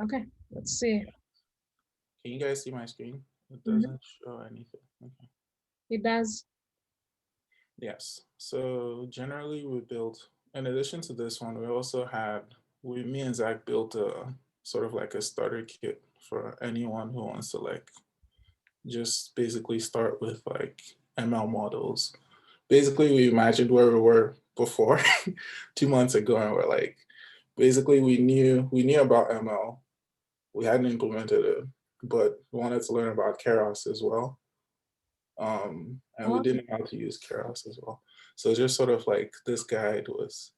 Okay, let's see. Can you guys see my screen? It Mhm. doesn't show anything. Okay. It does. Yes. So generally we built, in addition to this one, we also had, me and Zach built a sort of like a starter kit for anyone who wants to like just basically start with like ML models. Basically, we imagined where we were before 2 months ago, and we're like, basically we knew about ML. We hadn't implemented it, but we wanted to learn about Keras as well. And we Okay. didn't know how to use Keras as well. So just sort of like this guide was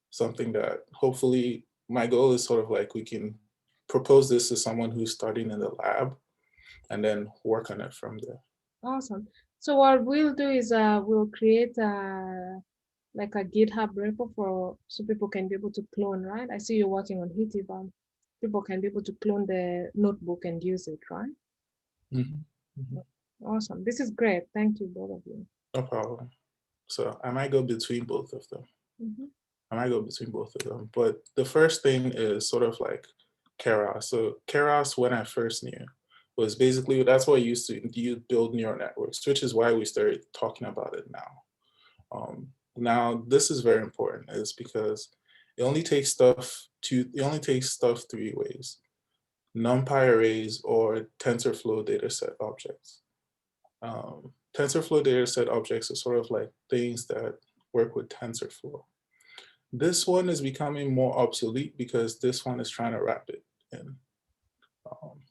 something that hopefully my goal is sort of like we can propose this to someone who's starting in the lab and then work on it from there. Awesome. So what we'll do is we'll create like a GitHub repo for so people can be able to clone, right? I see you're working on Hitive. People can be able to clone the notebook and use it, right? Mhm. Mhm. Awesome. This is great. Thank you, both of you. No problem. So I might go between both of them. Mhm. I might go between both of them. But the first thing is sort of like Keras. So Keras, when I first knew, was basically that's what I used to you build neural networks, which is why we started talking about it now. Now this is very important, is because it only takes stuff three ways: NumPy arrays or TensorFlow dataset objects. TensorFlow dataset objects are sort of like things that work with TensorFlow. This one is becoming more obsolete because this one is trying to wrap it in. Um,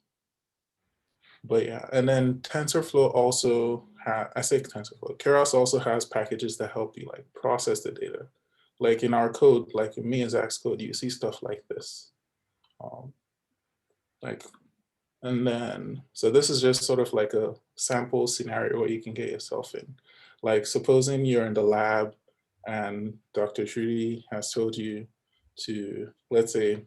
but yeah, and then TensorFlow also I say TensorFlow, Keras also has packages that help you like process the data. Like in our code, like in me and Zach's code, you see stuff like this. Um, like, and then, so this is just sort of like a sample scenario where you can get yourself in. Like supposing you're in the lab and Dr. Trudy has told you to, let's say,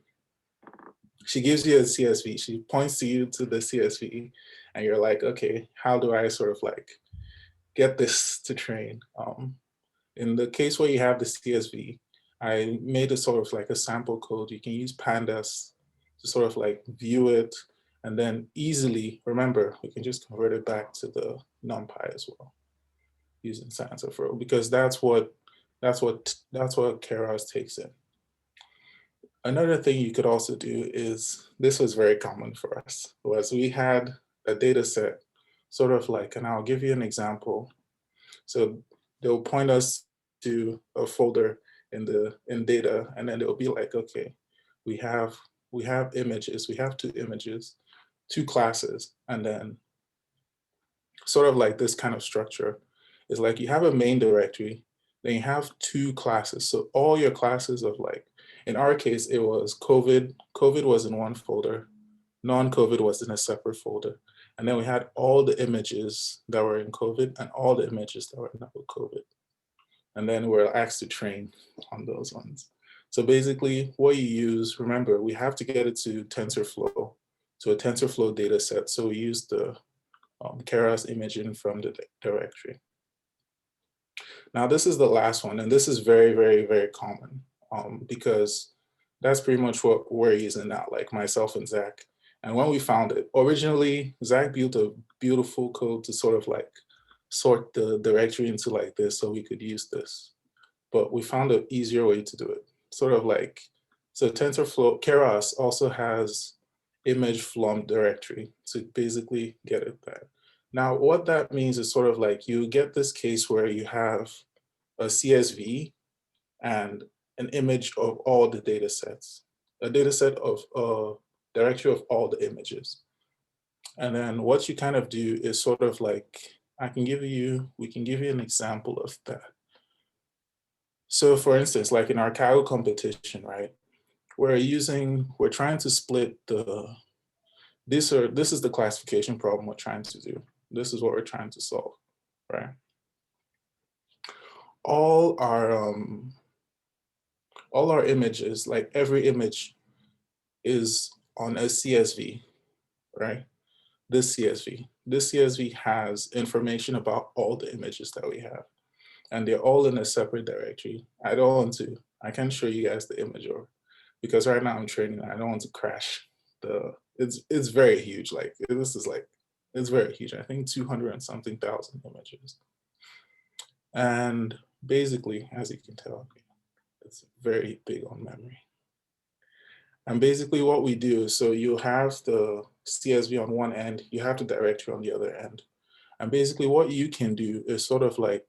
she gives you a CSV. She points to you to the CSV, and you're like, okay, how do I sort of like get this to train? In the case where you have the CSV, I made a sort of like a sample code. You can use pandas to sort of like view it, and then easily remember we can just convert it back to the NumPy as well using TensorFlow, because that's what Keras takes in. Another thing you could also do is, this was very common for us, was we had a data set sort of like, and I'll give you an example. So they'll point us to a folder in data, and then they'll be like, okay, we have images, we have two images, two classes, and then sort of like this kind of structure is like you have a main directory, then you have two classes. So all your classes of like, in our case, it was COVID. COVID was in one folder, non-COVID was in a separate folder. And then we had all the images that were in COVID and all the images that were not with COVID. And then we're asked to train on those ones. So basically what you use, remember, we have to get it to TensorFlow, to a TensorFlow data set. So we use the Keras imaging from the directory. Now this is the last one, and this is very, very, very common because that's pretty much what we're using now, like myself and Zach. And when we found it, originally Zach built a beautiful code to sort of like sort the directory into like this so we could use this. But we found an easier way to do it. Sort of like, so TensorFlow, Keras also has image flump directory to basically get it there. Now, what that means is sort of like you get this case where you have a CSV and an image of all the data sets, a data set of a directory of all the images. And then what you kind of do is sort of like, we can give you an example of that. So for instance, like in our Kaggle competition, right? We're trying to split this is the classification problem we're trying to do. This is what we're trying to solve, right? All our um, all our images, like every image is on a CSV, right? This CSV has information about all the images that we have, and they're all in a separate directory. I can show you guys the image, or because right now I'm training, I don't want to crash. it's very huge. Like this is like, it's very huge. I think 200 and something thousand images. And basically, as you can tell, it's very big on memory. And basically what we do is, so you have the CSV on one end, you have the directory on the other end. And basically what you can do is sort of like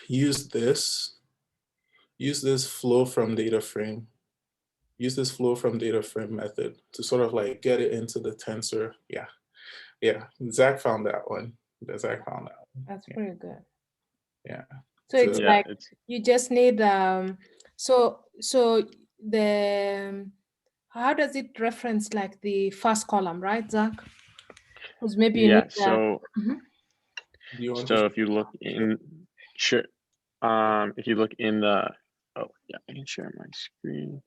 use this flow from data frame, method to sort of like get it into the tensor. Yeah, Zach found that one. Zach found that one. That's pretty good. Yeah. So it's Yeah, like you just need so the how does it reference like the first column, right, Zach? Because maybe you yeah. need that. So Do you want so to? if you look in, sure. If you look in the, oh yeah, I can share my screen.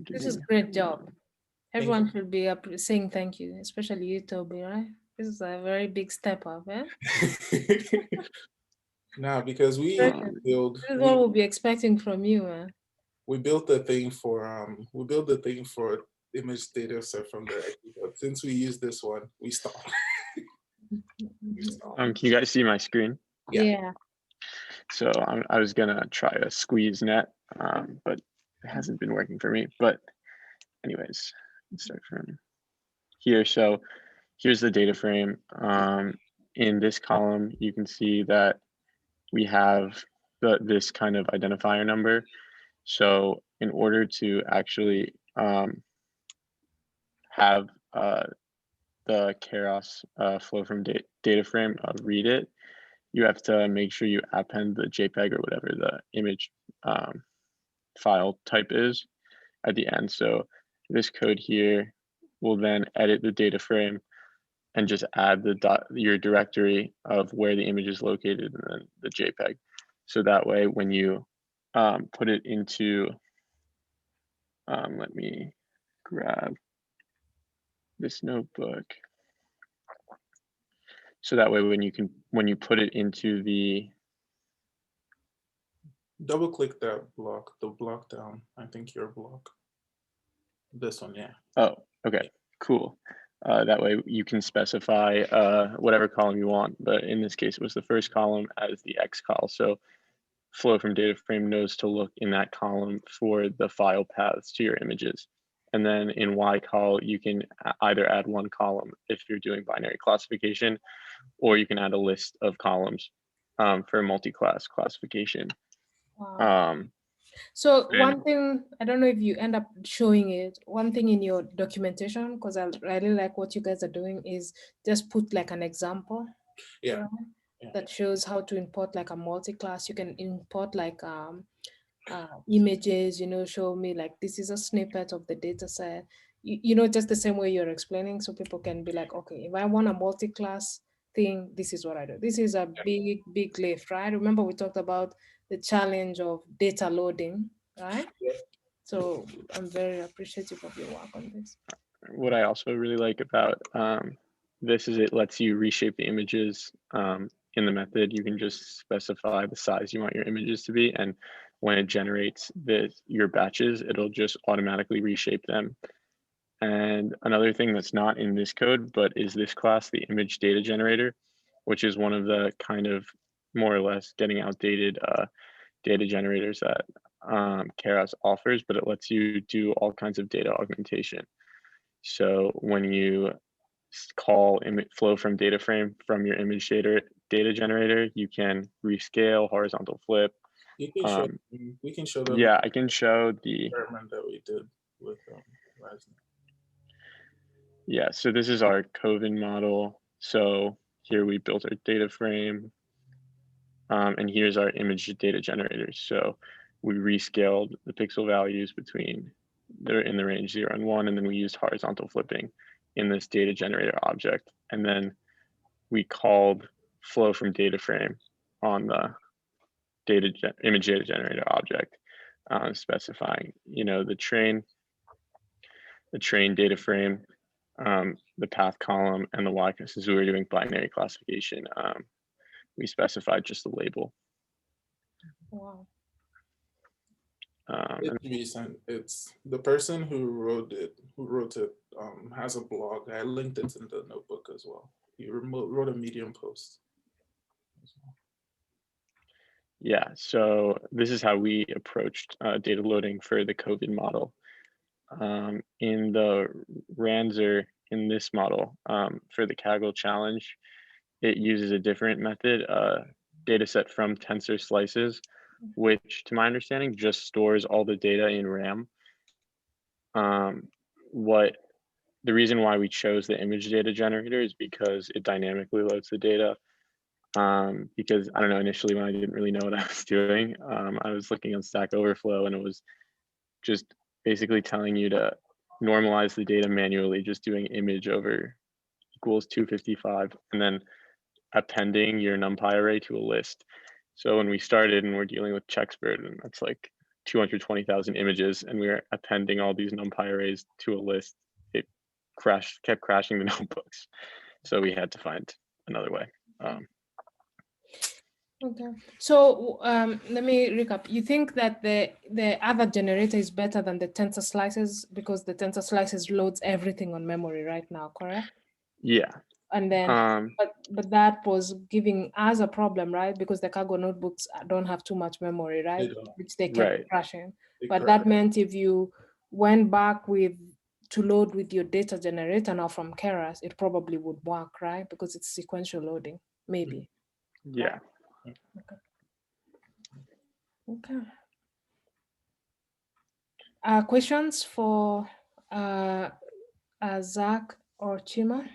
This is great job. Everyone should be saying thank you, especially you, Toby, right? This is a very big step up, eh? No, because we build. This is what we'll be expecting from you, man. We built the thing for image data set from directly, but since we use this one, we stopped. Can you guys see my screen? Yeah. So I was gonna try a squeeze net, but it hasn't been working for me. But anyways, let's start from here. So here's the data frame. In this column, you can see that we have this kind of identifier number. So in order to actually have the Keras flow from data frame read it, you have to make sure you append the JPEG or whatever the image file type is at the end. So this code here will then edit the data frame and just add your directory of where the image is located and then the JPEG. So that way, when you put it into, let me grab this notebook. So that way, when you put it into the, double click that block, the block down. I think your block. This one, yeah. Oh, okay, cool. That way you can specify whatever column you want, but in this case, it was the first column as the X col. So flow from data frame knows to look in that column for the file paths to your images. And then in Y col, you can either add one column if you're doing binary classification, or you can add a list of columns for multi-class classification. Wow. So one thing, I don't know if you end up showing it, one thing in your documentation, because I really like what you guys are doing, is just put like an example. Yeah. That shows how to import like a multi-class. You can import like images, show me like this is a snippet of the data set, just the same way you're explaining, so people can be like, okay, if I want a multi-class thing, this is what I do. This is a big lift, right? Remember we talked about the challenge of data loading, right? Yeah. So I'm very appreciative of your work on this. What I also really like about this is it lets you reshape the images in the method. You can just specify the size you want your images to be, and when it generates your batches, it'll just automatically reshape them. And another thing that's not in this code, but is this class, the image data generator, which is one of the kind of more or less getting outdated data generators that Keras offers, but it lets you do all kinds of data augmentation. So when you call flow from data frame from your image data generator, you can rescale, horizontal flip. You can show, we can show them. Yeah, I can show the experiment that we did with Rising. Yeah, so this is our Coven model. So here we built our data frame, and here's our image data generator. So we rescaled the pixel values between they're in the range 0 and 1, and then we used horizontal flipping in this data generator object. And then we called flow from data frame on the image data generator object, specifying, the train data frame, the path column, and the Y. Since we were doing binary classification, we specified just the label. Wow. It's recent. It's the person who wrote it. Has a blog. I linked it in the notebook as well. He wrote a Medium post. Yeah, so this is how we approached data loading for the COVID model. In the Ranzer, in this model, for the Kaggle challenge, it uses a different method, data set from tensor slices, which to my understanding just stores all the data in RAM. The reason why we chose the image data generator is because it dynamically loads the data. Because I don't know, initially when I didn't really know what I was doing, I was looking on Stack Overflow and it was just basically telling you to normalize the data manually, just doing image over equals 255 and then appending your NumPy array to a list. So when we started and we're dealing with Checksbird, and that's like 220,000 images, and we were appending all these NumPy arrays to a list, it kept crashing the notebooks. So we had to find another way. Okay, so let me recap. You think that the other generator is better than the tensor slices because the tensor slices loads everything on memory right now, correct? Yeah. And then, but that was giving us a problem, right? Because the Kaggle notebooks don't have too much memory, right? Which they kept crashing. But that meant if you went back to load with your data generator now from Keras, it probably would work, right? Because it's sequential loading, maybe. Yeah. Okay. Questions for Zach or Chima?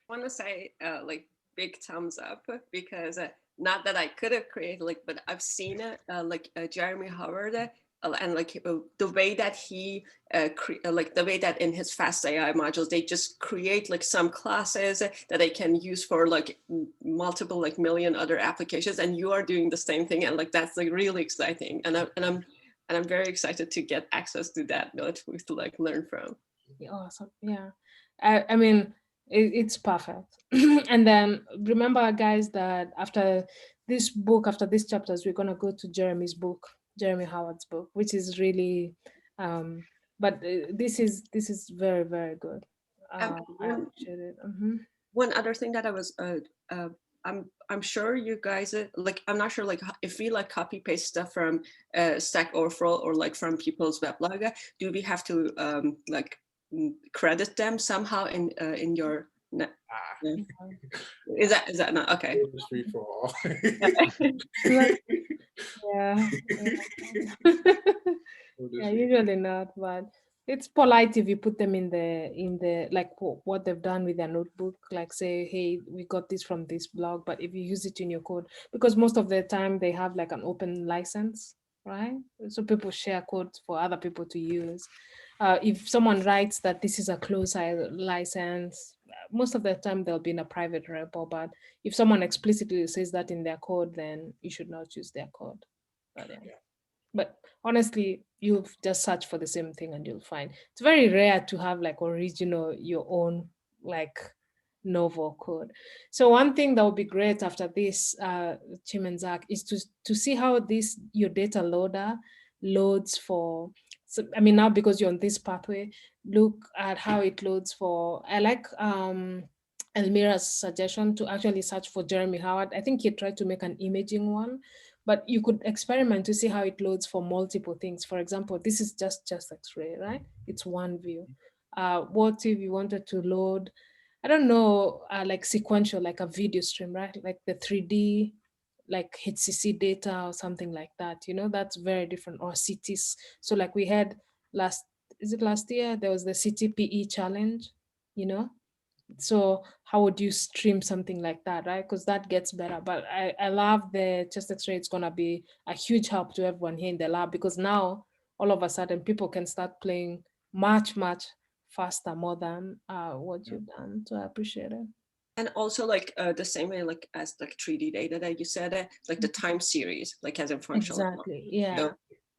I want to say like big thumbs up because not that I could have created like, but I've seen it like Jeremy Howard and like the way that he like the way that in his fast AI modules they just create like some classes that they can use for like multiple like million other applications, and you are doing the same thing, and like that's like really exciting, and I'm very excited to get access to that notebook to like learn from. Awesome. Yeah, I mean it's perfect. And then remember guys that after this chapters we're gonna go to Jeremy Howard's book, which is really but this is very, very good. I appreciate it. One other thing that I was I'm sure you guys like, I'm not sure like if we like copy paste stuff from Stack Overflow or like from people's weblog, do we have to like credit them somehow in your is that not okay? Free for all. Yeah. Yeah, usually not, but it's polite if you put them in the like what they've done with their notebook, like say, hey, we got this from this blog, but if you use it in your code, because most of the time they have like an open license, right? So people share code for other people to use. If someone writes that this is a closed license, most of the time they'll be in a private repo, but if someone explicitly says that in their code, then you should not use their code. But, yeah. But honestly, you'll just search for the same thing and you'll find. It's very rare to have like original, your own like novel code. So one thing that would be great after this, Chim and Zach, is to see how your data loader loads for, so, I mean, now because you're on this pathway, look at how it loads for, I like Elmira's suggestion to actually search for Jeremy Howard. I think he tried to make an imaging one, but you could experiment to see how it loads for multiple things. For example, this is just X-ray, right? It's one view. What if you wanted to load, I don't know, like sequential, like a video stream, right? Like the 3D, like HCC data or something like that, that's very different, or cities. So like we had last year, there was the CTPE challenge, so how would you stream something like that, right? Because that gets better. But I love the chest X-ray. It's gonna be a huge help to everyone here in the lab, because now all of a sudden people can start playing much, much faster, more than what you've done. So I appreciate it. And also like the same way like as like 3D data that you said, like the time series, like as in functional. Exactly. Yeah.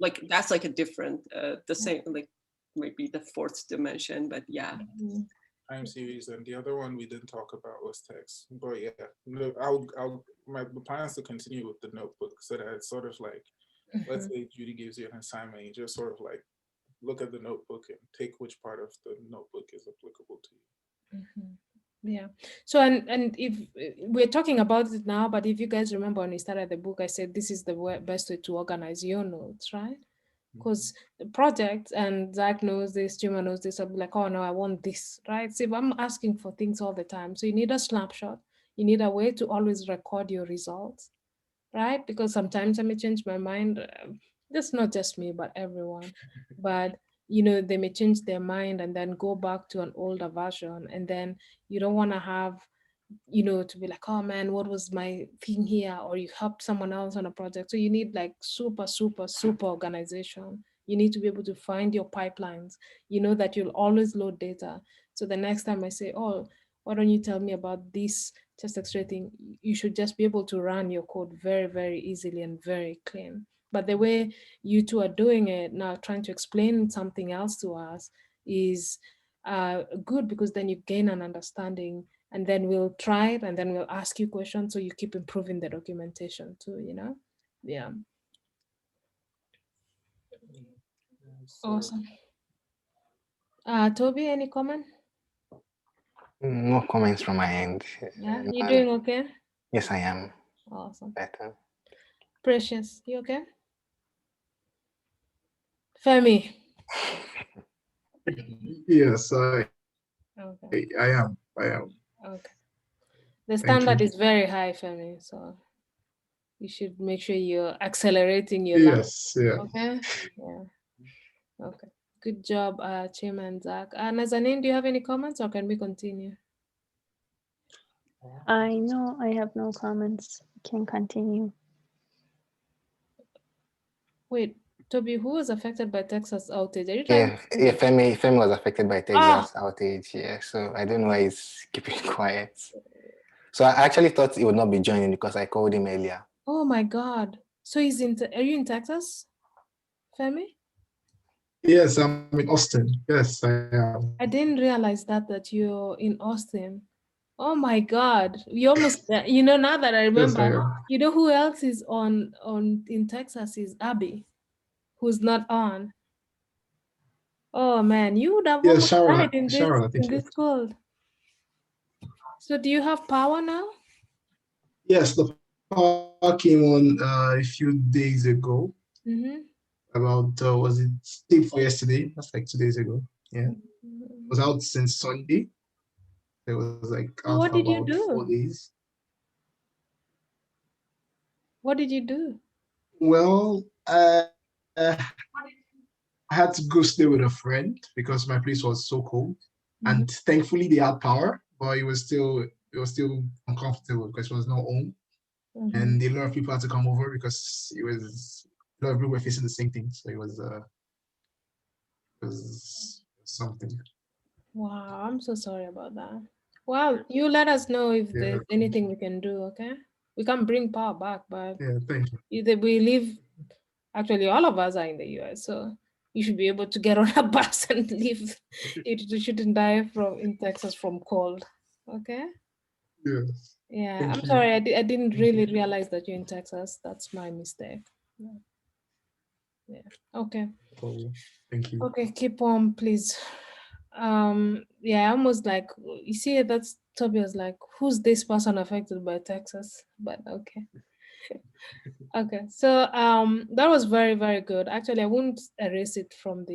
Like that's like a different, the same, like maybe the fourth dimension, but yeah. time series, and the other one we didn't talk about was text. But yeah, no, my plan is to continue with the notebook so that it's sort of like, let's say Judy gives you an assignment, you just sort of like look at the notebook and take which part of the notebook is applicable to you. Yeah. So and if we're talking about it now, but if you guys remember when we started the book, I said this is the best way to organize your notes, right? Because the project, and Zach knows this, Jima knows this, I'll be like, oh no, I want this, right? So if I'm asking for things all the time, so you need a snapshot, you need a way to always record your results, right? Because sometimes I may change my mind. That's not just me, but everyone. But they may change their mind and then go back to an older version, and then you don't want to have to be like, oh man, what was my thing here? Or you helped someone else on a project. So you need like super, super, super organization. You need to be able to find your pipelines. You know that you'll always load data. So the next time I say, oh, why don't you tell me about this test X-ray thing? You should just be able to run your code very, very easily and very clean. But the way you two are doing it now, trying to explain something else to us is good, because then you gain an understanding, and then we'll try it, and then we'll ask you questions, so you keep improving the documentation too. Yeah. So, Awesome. Toby, any comment? No comments from my end. Yeah, you doing okay? Yes, I am. Awesome. Better. Precious, you okay? Femi. Yes, Okay. I am. Okay. The Thank standard you. is very high, Femi, so you should make sure you're accelerating your learning. Yes, yeah. Okay. Yeah. Okay. Good job, Chima and Zach. Nazanin, do you have any comments, or can we continue? I know I have no comments. Can continue. Wait, Toby, who was affected by Texas outage? Are you trying Yeah, Femi was affected by Texas outage. Yeah, so I don't know why he's keeping quiet. So I actually thought he would not be joining because I called him earlier. Oh my God! So he's are you in Texas, Femi? Yes, I'm in Austin. Yes, I am. I didn't realize that you're in Austin. Oh my God! You almost now that I remember. Yes, I am. You know who else is on in Texas is Abby, who's not on. Oh man, you would have almost died in this cold. So do you have power now? Yes, the power came on a few days ago. About was it day for yesterday? That's like 2 days ago. Yeah, it was out since Sunday. It was like out What for did you about do? 4 days. What did you do? Well, I had to go stay with a friend because my place was so cold, and thankfully they had power, but it was still uncomfortable because it was not home, and a lot of people had to come over because a lot of people were facing the same thing. So it was something. Wow, I'm so sorry about that. Well, you let us know if there's anything we can do, okay? We can bring power back, but thank you. Either we live, actually all of us are in the US, so you should be able to get on a bus and leave. You shouldn't die in Texas from cold, okay? Yes. Yeah, I'm sorry, I didn't really realize that you're in Texas. That's my mistake. Yeah, okay. Thank you. Okay, keep on, please. Yeah, almost like, you see, that's Toby was like, who's this person affected by Texas? But okay. Okay, so that was very, very good. Actually, I won't erase it from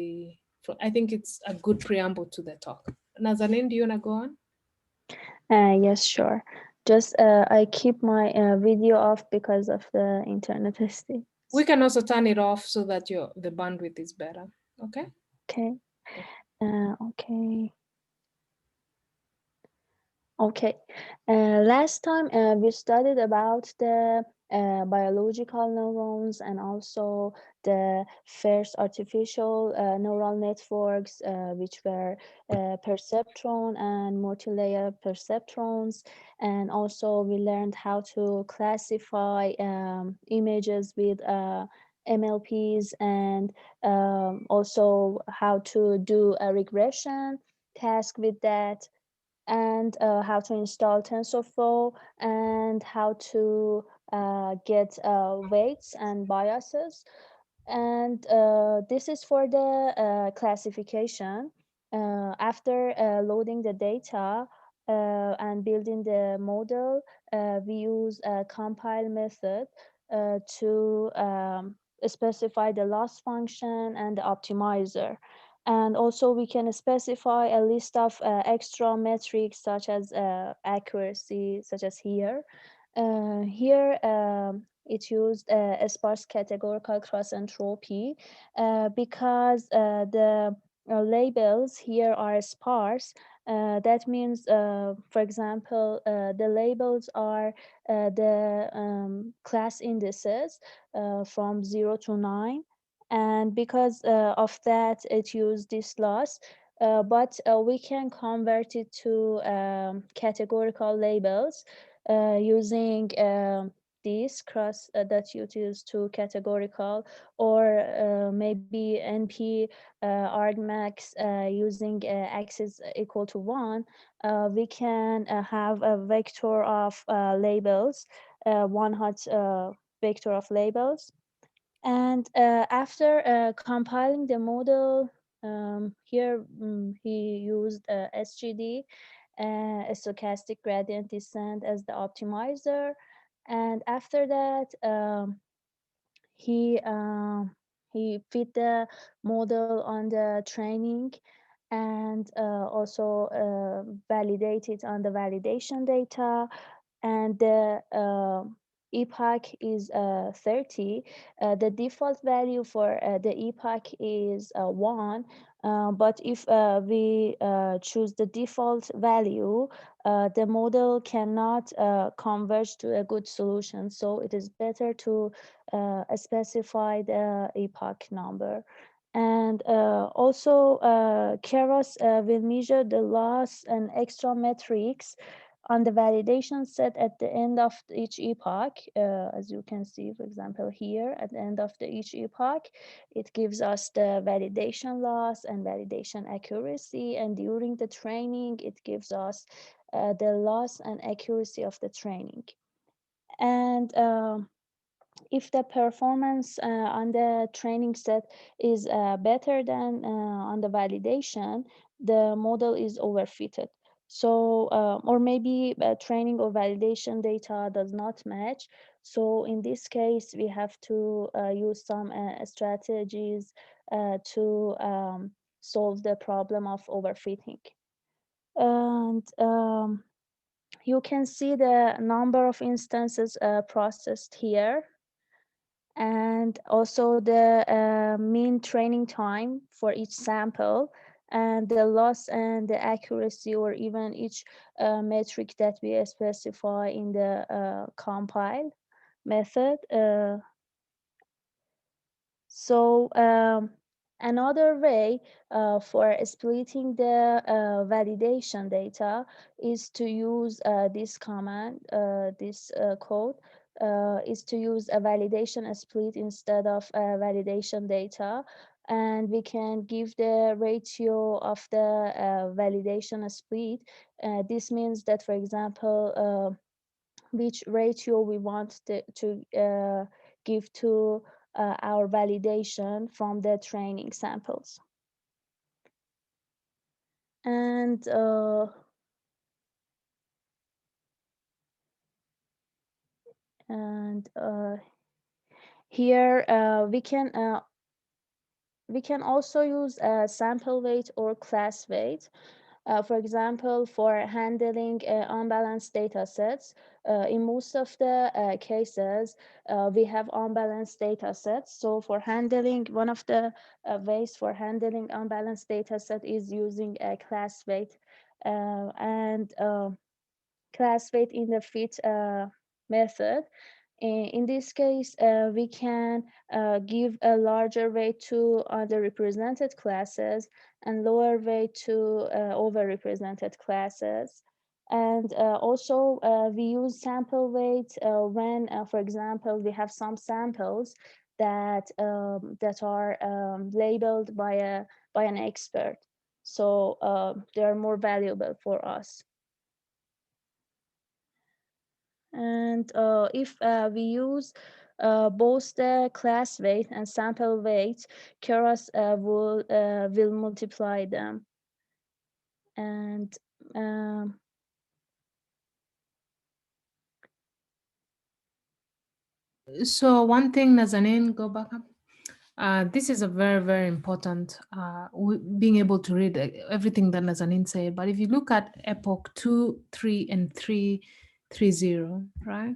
I think it's a good preamble to the talk. Nazanin, do you want to go on? Yes, sure. Just I keep my video off because of the internet testing. We can also turn it off so that the bandwidth is better. Okay. Okay. Okay. Okay. Last time we studied about the biological neurons and also the first artificial neural networks, which were perceptron and multi-layer perceptrons. And also we learned how to classify images with MLPs, and also how to do a regression task with that. and how to install TensorFlow, and how to get weights and biases. And this is for the classification. After loading the data and building the model, we use a compile method to specify the loss function and the optimizer. And also we can specify a list of extra metrics such as accuracy, such as here. Here it used a sparse categorical cross entropy because the labels here are sparse. That means, for example, the labels are the class indices from 0 to 9. And because of that, it used this loss. But we can convert it to categorical labels using these cross that you use to categorical, or maybe NP argmax using axis equal to 1. We can have a vector of labels, one hot vector of labels. And after compiling the model, here he used SGD, a stochastic gradient descent, as the optimizer. And after that, he fit the model on the training, and also validated on the validation data. And the epoch is 30. The default value for the epoch is 1. But if we choose the default value, the model cannot converge to a good solution. So it is better to specify the epoch number. And also, Keras will measure the loss and extra metrics on the validation set at the end of each epoch. As you can see, for example, here at the end of each epoch, it gives us the validation loss and validation accuracy. And during the training, it gives us the loss and accuracy of the training. And if the performance on the training set is better than on the validation, the model is overfitted. So, or maybe training or validation data does not match. So in this case, we have to use some strategies to solve the problem of overfitting. And you can see the number of instances processed here, and also the mean training time for each sample, and the loss and the accuracy, or even each metric that we specify in the compile method. So another way for splitting the validation data is to use this command, this code, is to use a validation split instead of validation data. And we can give the ratio of the validation split. This means that, for example, which ratio we want to give to our validation from the training samples. And here we can also use sample weight or class weight. For example, for handling unbalanced data sets, in most of the cases, we have unbalanced data sets. So for handling, one of the ways for handling unbalanced data set is using a class weight. And class weight in the fit method. In this case, we can give a larger weight to underrepresented classes and lower weight to overrepresented classes. And also, we use sample weight when, for example, we have some samples that are labeled by an expert. So they are more valuable for us. And if we use both the class weight and sample weight, Keras will multiply them. And So one thing, Nazanin, go back up. This is a very, very important, being able to read everything that Nazanin said. But if you look at epoch 2, 3, and 330, right?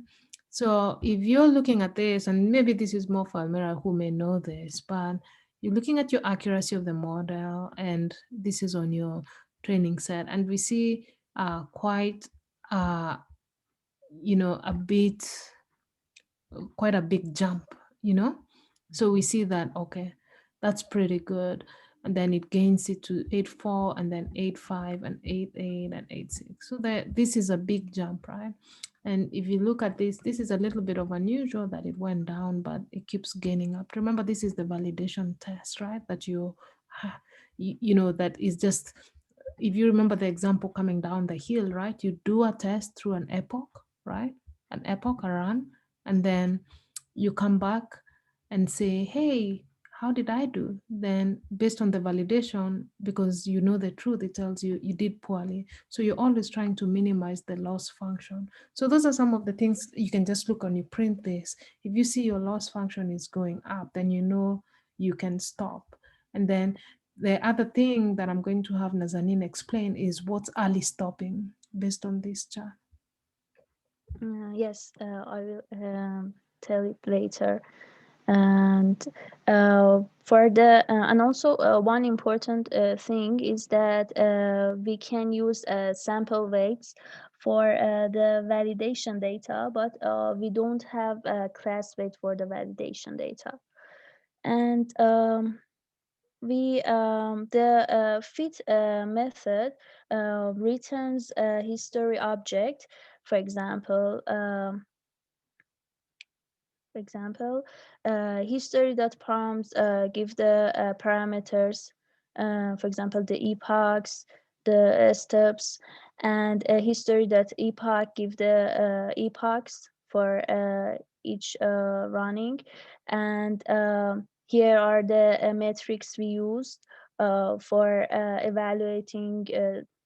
So if you're looking at this, and maybe this is more for Almira who may know this, but you're looking at your accuracy of the model, and this is on your training set, and we see quite, a bit, quite a big jump, So we see that, okay, that's pretty good. And then it gains it to 8.4 and then 8.5 and 8.8 and 8.6. So this is a big jump, right? And if you look at this is a little bit of unusual that it went down, but it keeps gaining up. Remember, this is the validation test, right? That that is just, if you remember the example coming down the hill, right? You do a test through an epoch, right? An epoch, a run, and then you come back and say, hey, how did I do? Then based on the validation, because you know the truth, it tells you you did poorly. So you're always trying to minimize the loss function. So those are some of the things you can just look on, you print this. If you see your loss function is going up, then you know you can stop. And then the other thing that I'm going to have Nazanin explain is what's early stopping based on this chart. yes, I will tell it later. And for the and also one important thing is that we can use sample weights for the validation data, but we don't have a class weight for the validation data. And the fit method returns a history object. For example, history.prompts give the parameters, for example, the epochs, the steps, and history.epoch give the epochs for each running. And here are the metrics we used for evaluating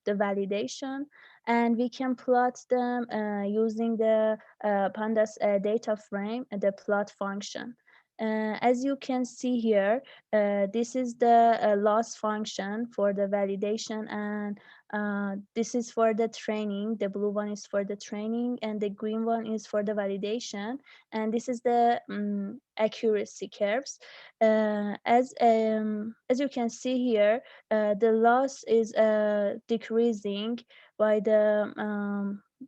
the validation, and we can plot them using the pandas data frame and the plot function. As you can see here, this is the loss function for the validation, and this is for the training. The blue one is for the training, and the green one is for the validation. And this is the accuracy curves. As you can see here, the loss is decreasing by the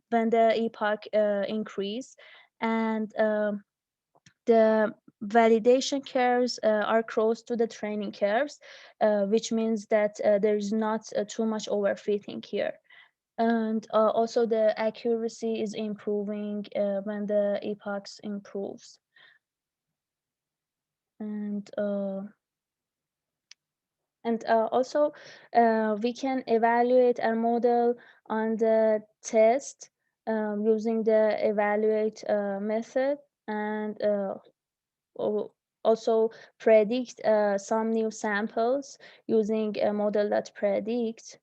when the epoch increase, and the validation curves are close to the training curves, which means that there is not too much overfitting here. And also the accuracy is improving when the epochs improves. And also we can evaluate our model on the test using the evaluate method, and also predict some new samples using a model that predicts.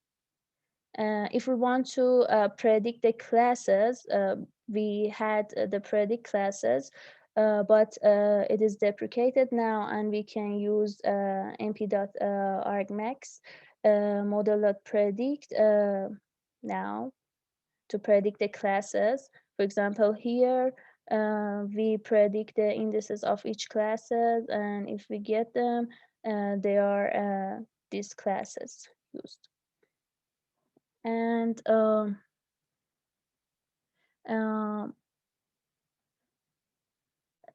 If we want to predict the classes, we had the predict classes, but it is deprecated now, and we can use np.argmax model.predict now to predict the classes. For example, here we predict the indices of each classes, and if we get them, they are these classes used. And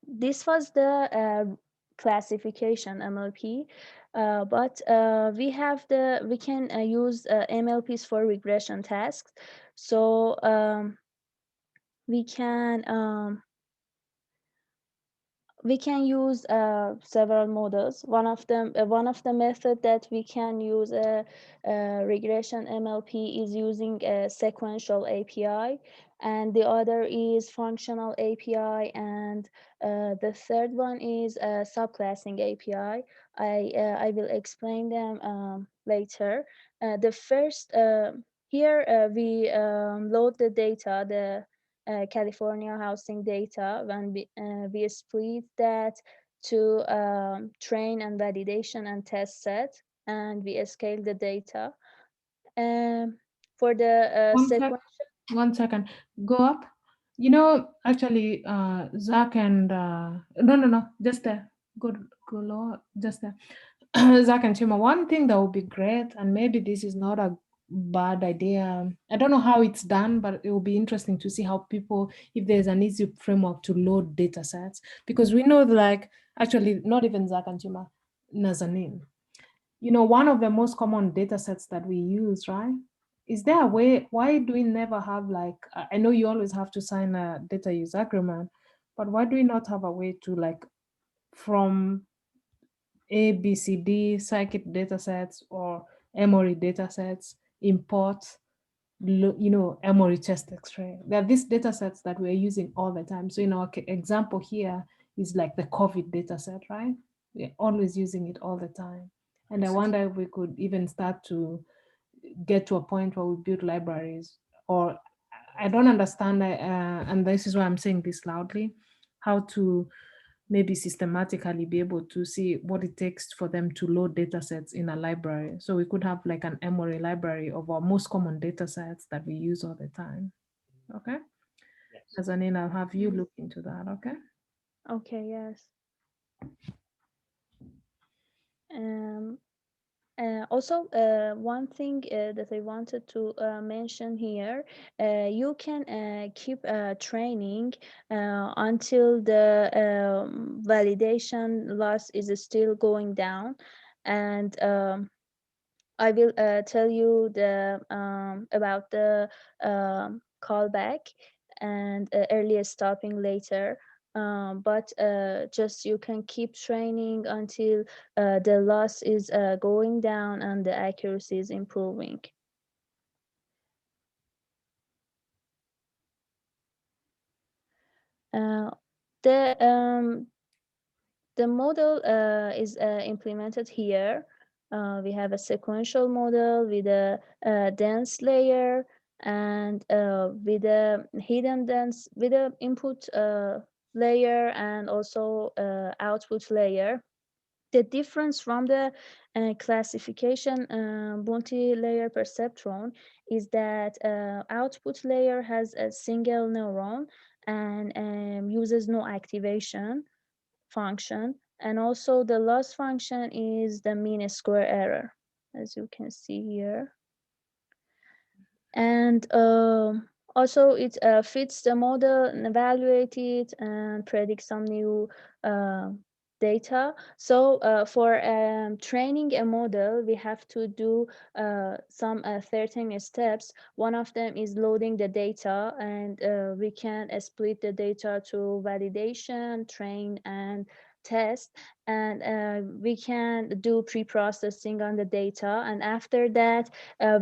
this was the classification MLP, but we can use MLPs for regression tasks. So we can use several models. One of the method that we can use a regression MLP is using a sequential API, and the other is functional API, and the third one is subclassing API. I will explain them later. The first here we load the data, the California housing data, when we split that to train and validation and test set, and we scale the data. For the One second. Go up. You know, actually, Zach and no, just there. Go lower, just there. Zach and Chima. One thing that would be great, and maybe this is not a bad idea. I don't know how it's done, but it will be interesting to see how people, if there's an easy framework to load data sets, because we know, like, actually, not even Zach and Chima, Nazanin. You know, one of the most common data sets that we use, right? Is there a way, why do we never have, like, I know you always have to sign a data use agreement, but why do we not have a way to, like, from A, B, C, D, scikit data sets or Emory data sets, import, you know, Emory chest X-ray? There are these data sets that we're using all the time. So in our example here is like the COVID data set, right? We're always using it all the time. And I wonder if we could even start to get to a point where we build libraries, or I don't understand, and this is why I'm saying this loudly, how to maybe systematically be able to see what it takes for them to load data sets in a library. So we could have like an Emory library of our most common data sets that we use all the time. Okay. Nazanin, I'll have you look into that. Okay. Okay, yes. Also, one thing that I wanted to mention here, you can keep training until the validation loss is still going down, and I will tell you the about the callback and early stopping later. But just you can keep training until the loss is going down and the accuracy is improving. Uh, the the model is implemented here. We have a sequential model with a dense layer and with a hidden dense, with a input layer and also output layer. The difference from the classification multi-layer perceptron is that output layer has a single neuron and uses no activation function, and also the loss function is the mean square error, as you can see here. And also it fits the model and evaluate it and predict some new data. So for training a model, we have to do some 13 steps. One of them is loading the data, and we can split the data to validation, train, and test, and we can do pre-processing on the data, and after that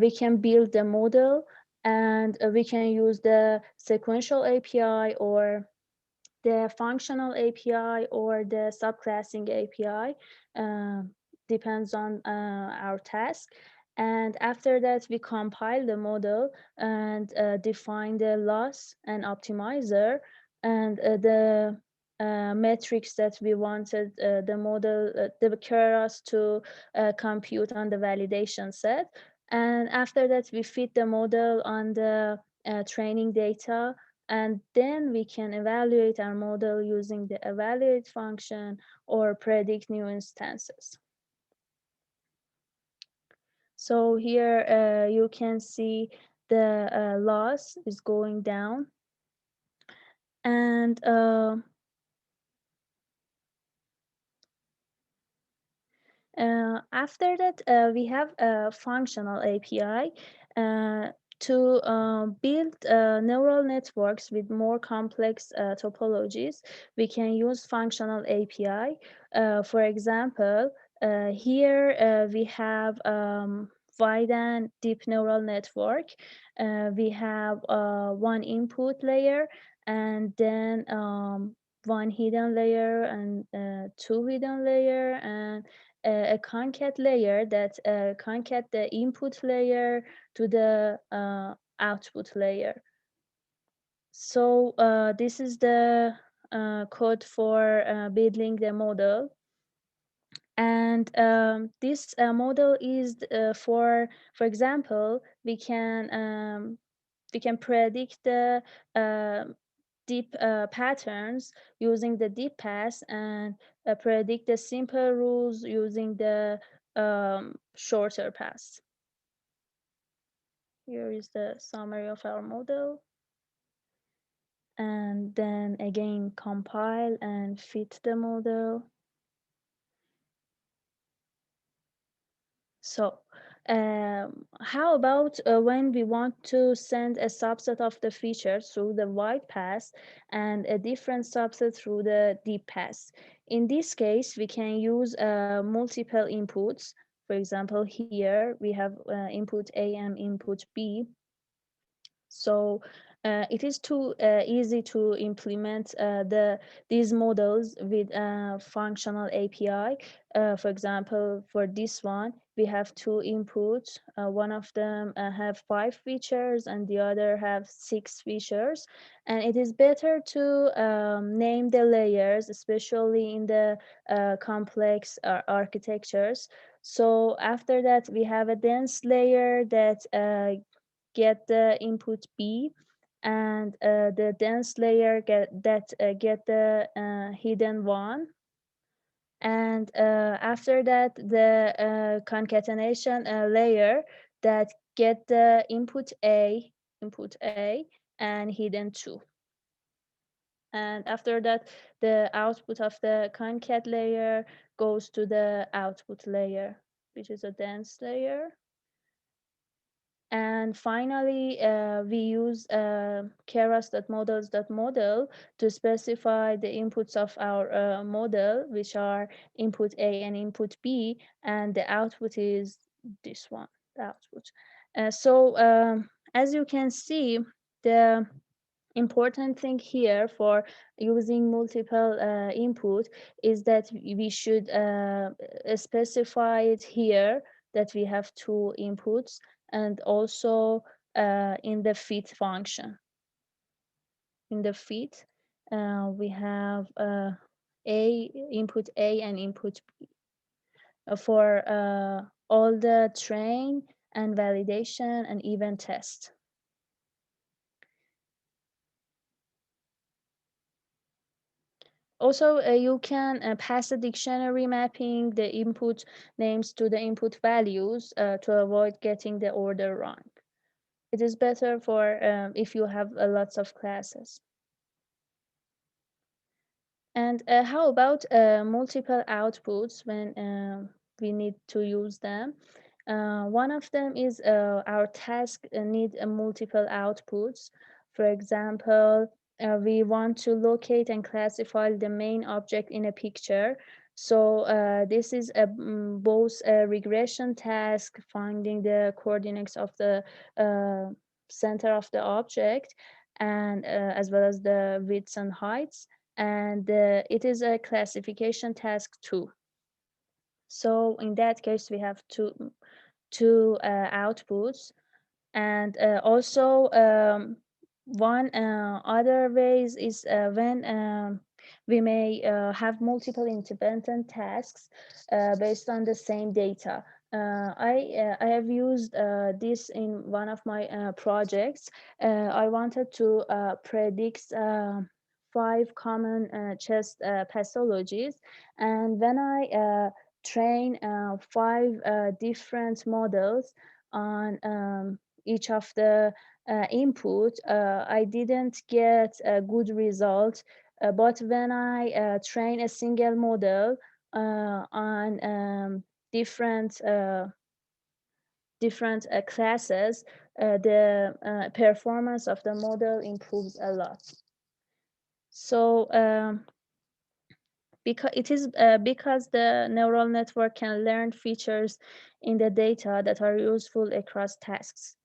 we can build the model, and we can use the sequential API or the functional API or the subclassing API, depends on our task. And after that, we compile the model and define the loss and optimizer and the metrics that we wanted the model, the Keras to compute on the validation set. And after that, we fit the model on the training data, and then we can evaluate our model using the evaluate function or predict new instances. So here you can see the loss is going down, and after that, we have a functional API to build neural networks with more complex topologies. We can use functional API. For example, here we have wide and deep neural network. We have one input layer, and then one hidden layer, and two hidden layer, and a concat layer that concat the input layer to the output layer. So this is the code for building the model. And this model is for example, we can predict the deep patterns using the deep pass, and predict the simple rules using the shorter pass. Here is the summary of our model. And then again, compile and fit the model. So how about when we want to send a subset of the features through the wide pass and a different subset through the deep pass? In this case, we can use multiple inputs. For example, here we have input A and input B. So it is too easy to implement these models with functional API. For example, for this one, we have two inputs. One of them have 5 features and the other have 6 features. And it is better to name the layers, especially in the complex architectures. So after that, we have a dense layer that get the input B, and the dense layer get the hidden one. And after that, the concatenation layer that get the input A and hidden 2. And after that, the output of the concat layer goes to the output layer, which is a dense layer. And finally, we use keras.models.model to specify the inputs of our model, which are input A and input B, and the output is this one, the output. So as you can see, the important thing here for using multiple input is that we should specify it here that we have 2 inputs, and also in the fit function. In the fit, we have input A and input B for all the train and validation and even test. Also, you can pass a dictionary mapping the input names to the input values to avoid getting the order wrong. It is better for if you have lots of classes. And how about multiple outputs when we need to use them? One of them is our task need multiple outputs. For example, we want to locate and classify the main object in a picture. So this is both a regression task, finding the coordinates of the center of the object, and as well as the widths and heights. And it is a classification task too. So in that case, we have two outputs. And also one other ways is when we may have multiple independent tasks based on the same data. I have used this in one of my projects. I wanted to predict 5 common chest pathologies, and when I train 5 different models on each of the input, I didn't get a good result. But when I train a single model on different classes, the performance of the model improves a lot. So because the neural network can learn features in the data that are useful across tasks.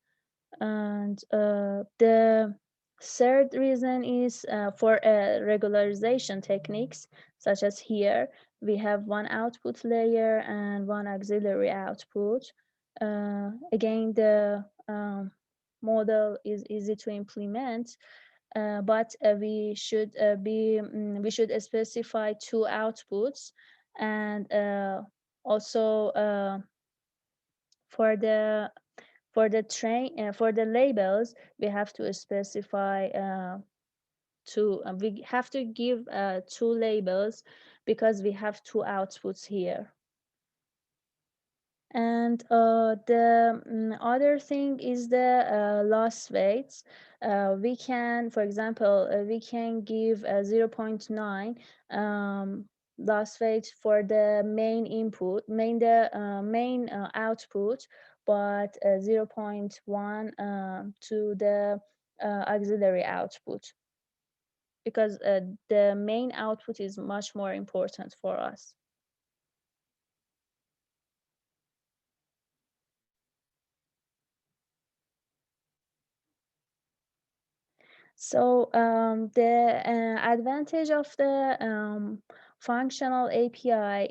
And the third reason is for regularization techniques, such as here, we have one output layer and one auxiliary output. Again, the model is easy to implement, but we should specify two outputs, and also for the for the labels we have to specify we have to give two labels because we have two outputs here. And the other thing is the loss weights. We can, for example, we can give a 0.9 loss weight for the main input, main output, but 0.1 to the auxiliary output, because the main output is much more important for us. So the advantage of the functional API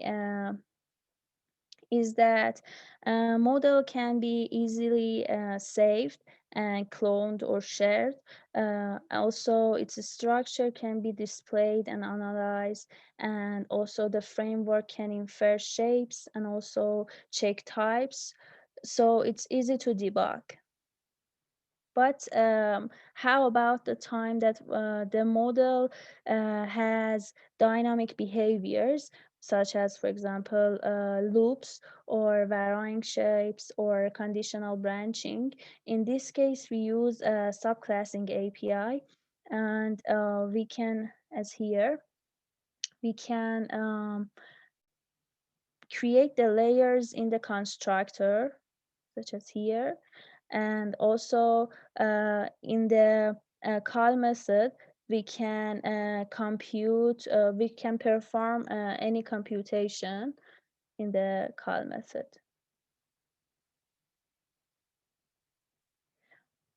is that a model can be easily saved and cloned or shared. Also, its structure can be displayed and analyzed, and also the framework can infer shapes and also check types. So it's easy to debug. But how about the time that the model has dynamic behaviors, such as, for example, loops or varying shapes or conditional branching? In this case, we use a subclassing API, and we can, as here, we can create the layers in the constructor, such as here, and also in the call method we can we can perform any computation in the call method.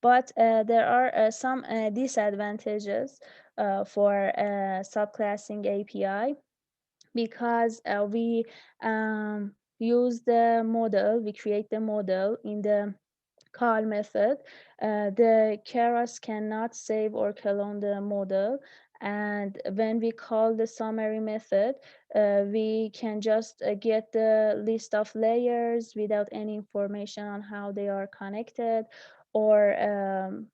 But there are some disadvantages for subclassing API, because we use the model, we create the model in the call method. The Keras cannot save or clone the model, and when we call the summary method, we can just get the list of layers without any information on how they are connected, or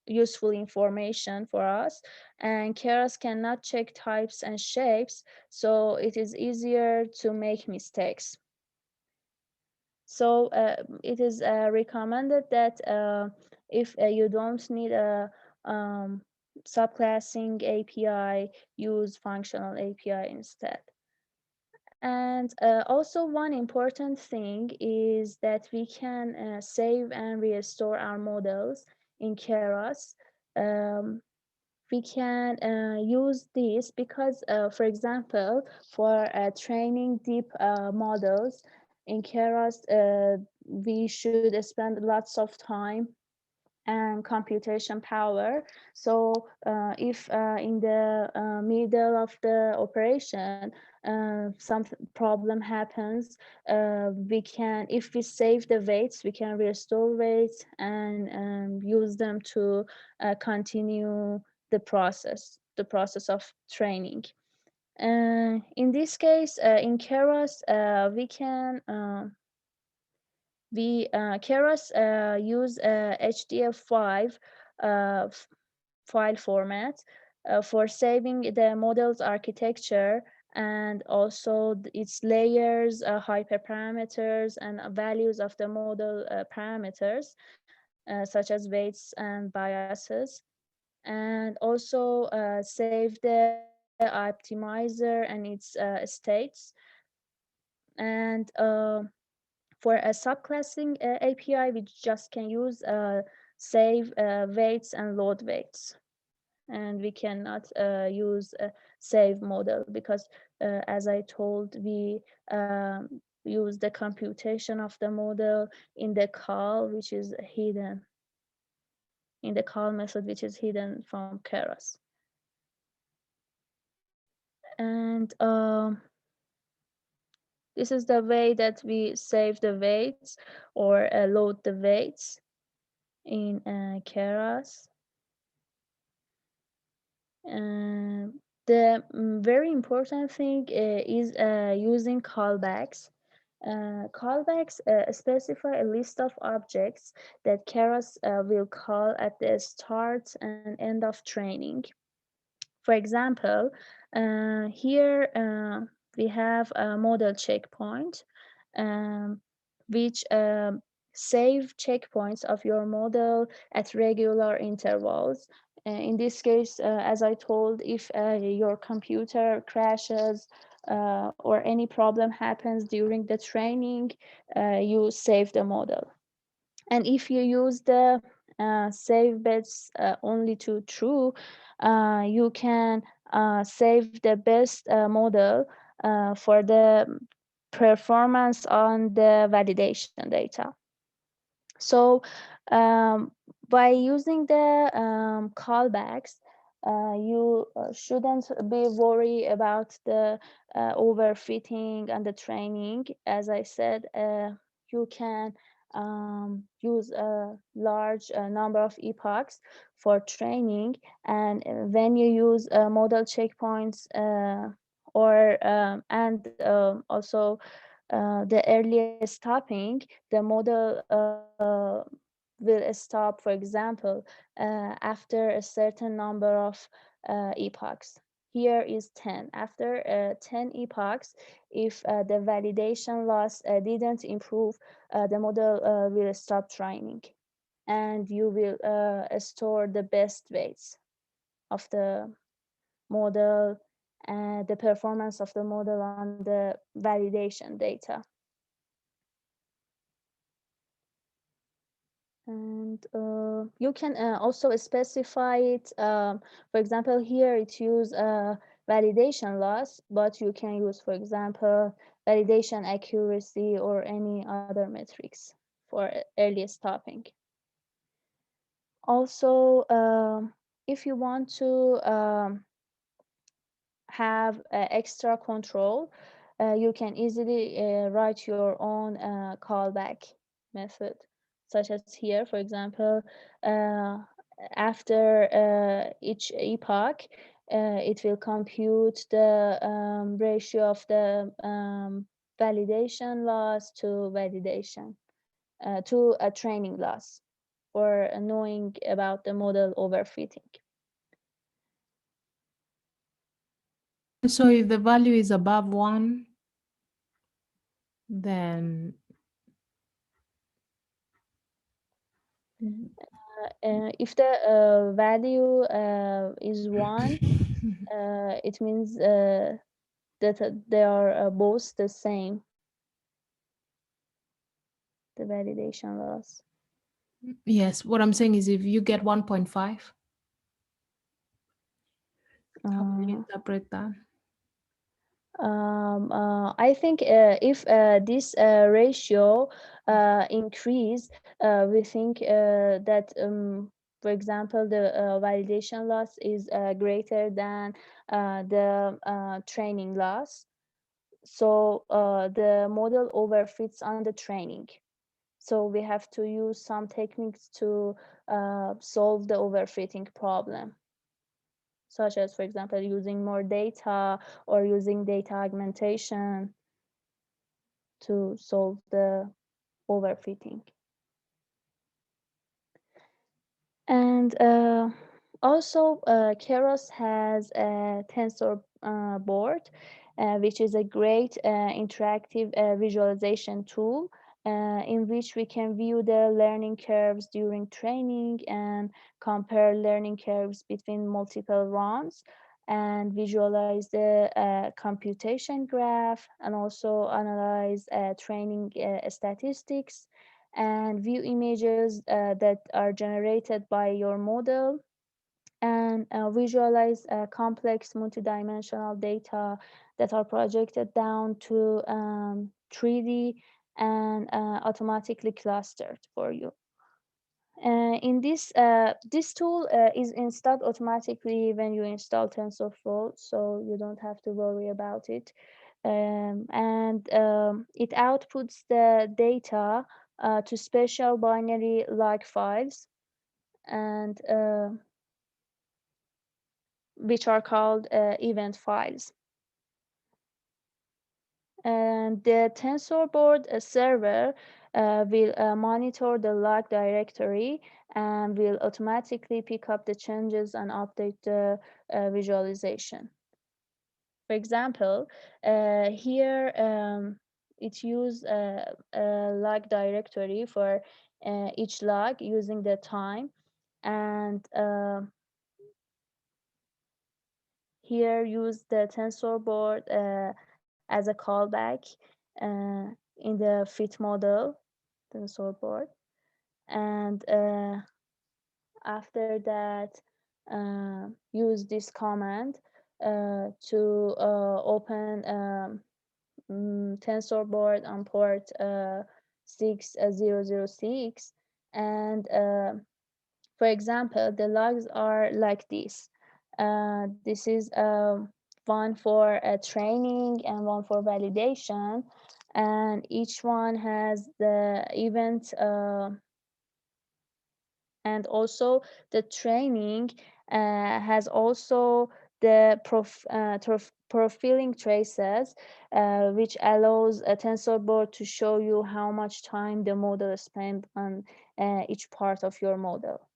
useful information for us. And Keras cannot check types and shapes, so it is easier to make mistakes. So it is recommended that if you don't need a subclassing API, use functional API instead. And also one important thing is that we can save and restore our models in Keras. Um, we can use this because, for example, for training deep models in Keras, we should spend lots of time and computation power. So if in the middle of the operation some problem happens, we can, if we save the weights, we can restore weights and use them to continue the process of training. In this case, in Keras, we can Keras use HDF5 file format for saving the model's architecture, and also its layers, hyperparameters, and values of the model parameters, such as weights and biases, and also save the optimizer and its states. And for a subclassing API, we just can use save weights and load weights, and we cannot use save model, because as I told, we use the computation of the model in the call, which is hidden in the call method, which is hidden from Keras. And this is the way that we save the weights or load the weights in Keras. The very important thing is using callbacks. Callbacks specify a list of objects that Keras will call at the start and end of training. For example, here we have a model checkpoint, um, which save checkpoints of your model at regular intervals. In this case, as I told, if your computer crashes or any problem happens during the training, you save the model. And if you use the save bets only to true, you can save the best model for the performance on the validation data. So by using the callbacks, you shouldn't be worried about the overfitting and the training. As I said, you can use a large number of epochs for training, and when you use model checkpoints and also the earliest stopping, the model will stop, for example, after a certain number of epochs. Here is 10. After 10 epochs, if the validation loss didn't improve, the model will stop training, and you will store the best weights of the model and the performance of the model on the validation data. And you can also specify it. For example, here it use validation loss, but you can use, for example, validation accuracy or any other metrics for early stopping. Also, if you want to have extra control, you can easily write your own callback method, such as here, for example, after each epoch, it will compute the ratio of the validation loss to validation to a training loss, or knowing about the model overfitting. So if the value is above 1, then if the value is 1, it means that they are both the same, the validation loss. yes, what I'm saying is if you get 1.5, how will you interpret that? I think if this ratio increase, we think that, for example, the validation loss is greater than the training loss. So the model overfits on the training. So we have to use some techniques to solve the overfitting problem, such as, for example, using more data or using data augmentation to solve the overfitting. And also, Keras has a tensor board, which is a great interactive visualization tool in which we can view the learning curves during training and compare learning curves between multiple runs and visualize the computation graph, and also analyze training statistics and view images that are generated by your model and visualize complex multidimensional data that are projected down to 3D and automatically clustered for you. In this tool is installed automatically when you install TensorFlow, so you don't have to worry about it. And it outputs the data to special binary like files, and which are called event files. And the TensorBoard server will monitor the log directory and will automatically pick up the changes and update the visualization. For example, here it uses a log directory for each log using the time, and here use the TensorBoard as a callback in the fit model TensorBoard, and after that use this command to open TensorBoard on port 6006, and for example, the logs are like this. This is one for training and one for validation, and each one has the event, and also the training has also the profiling traces, which allows a TensorBoard to show you how much time the model spent on each part of your model.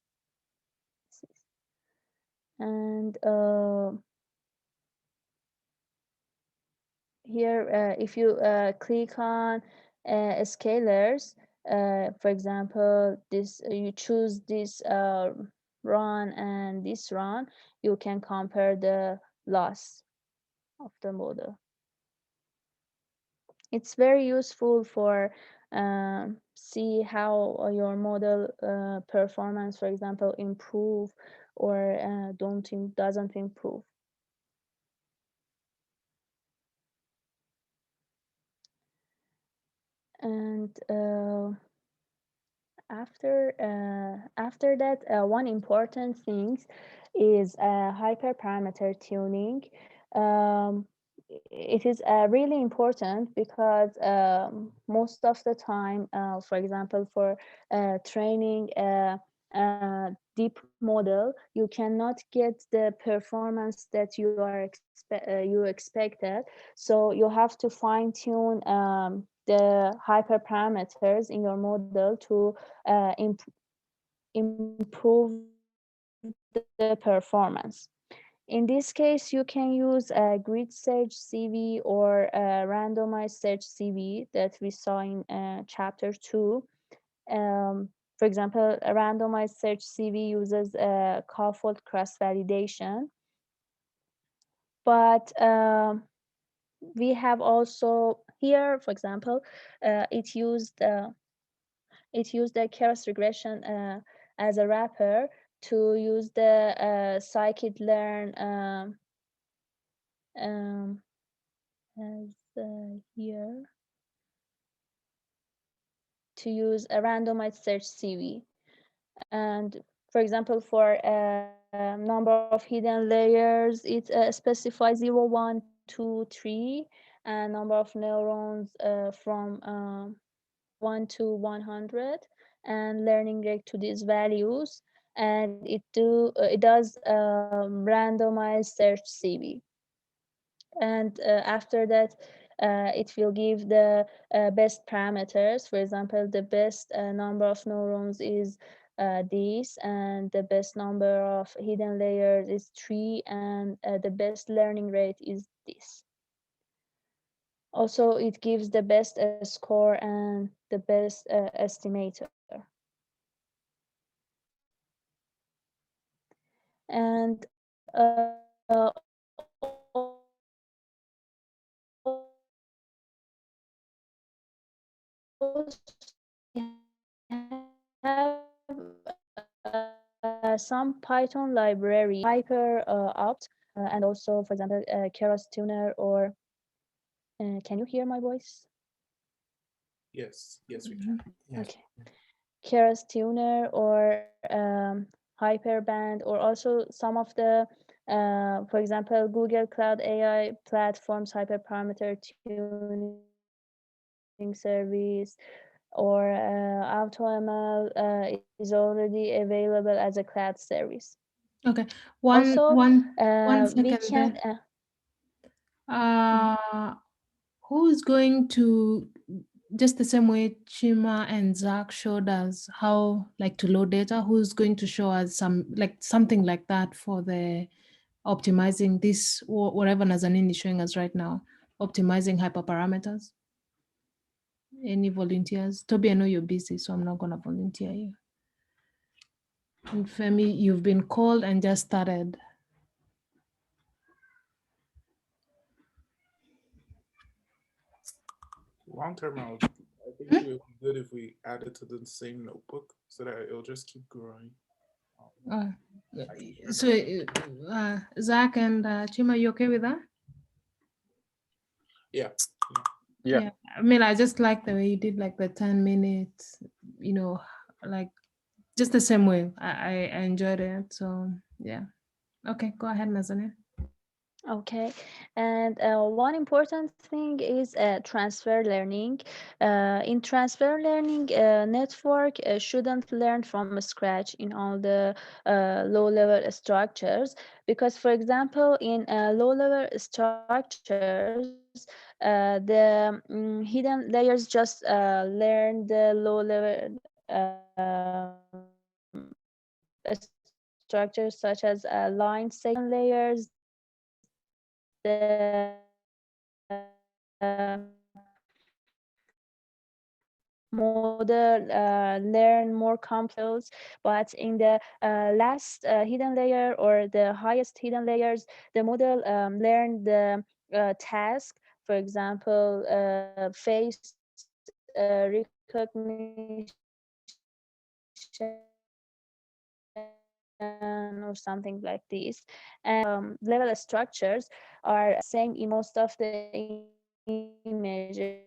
And here, if you click on scalars, for example, this you choose this run and this run, you can compare the loss of the model. It's very useful for see how your model performance, for example, improve or doesn't improve. And after that, one important thing is hyperparameter tuning. Um, it is really important because most of the time, for example, for training deep model, you cannot get the performance that you expected. So you have to fine tune the hyperparameters in your model to improve the performance. In this case, you can use a grid search CV or a randomized search CV that we saw in chapter 2. For example, a randomized search CV uses Cafold cross-validation, but we have also here, for example, it used the Keras regression as a wrapper to use the scikit-learn as here to use a randomized search CV. And for example, for number of hidden layers, it specifies 0, 1, 2, 3, and number of neurons from 1 to 100, and learning rate to these values, and it does randomized search CV. And after that, it will give the best parameters. For example, the best number of neurons is this, and the best number of hidden layers is 3, and the best learning rate is this. Also, it gives the best score and the best estimator. And also we have some Python library, Hyper Opt, and also, for example, Keras Tuner, or can you hear my voice? Yes, yes, we can. Yes. Okay. Keras Tuner, or Hyperband, or also some of the, for example, Google Cloud AI platforms, hyperparameter tuning service, or AutoML is already available as a cloud service. Okay. Also, One we second can. there. Mhm. Who's going to, just the same way Chima and Zach showed us how like to load data, who's going to show us something like that for the optimizing this, or whatever Nazanin is showing us right now, optimizing hyperparameters? Any volunteers? Toby, I know you're busy, so I'm not gonna volunteer you. And Femi, you've been called and just started. Long term, I think it would be good if we add it to the same notebook so that it'll just keep growing. Uh, I can share so, Zach and Chima, you okay with that? Yeah. Yeah. I mean, I just like the way you did like the 10 minutes, like just the same way. I enjoyed it. So, yeah. Okay, go ahead, Nazanin. Okay, and one important thing is transfer learning. In transfer learning, network shouldn't learn from scratch in all the low-level structures, because, for example, in low-level structures, the hidden layers just learn the low-level structures, such as line segment layers, the model learn more complex, but in the last hidden layer, or the highest hidden layers, the model learn the task, for example, face recognition or something like this. And level structures are same in most of the images.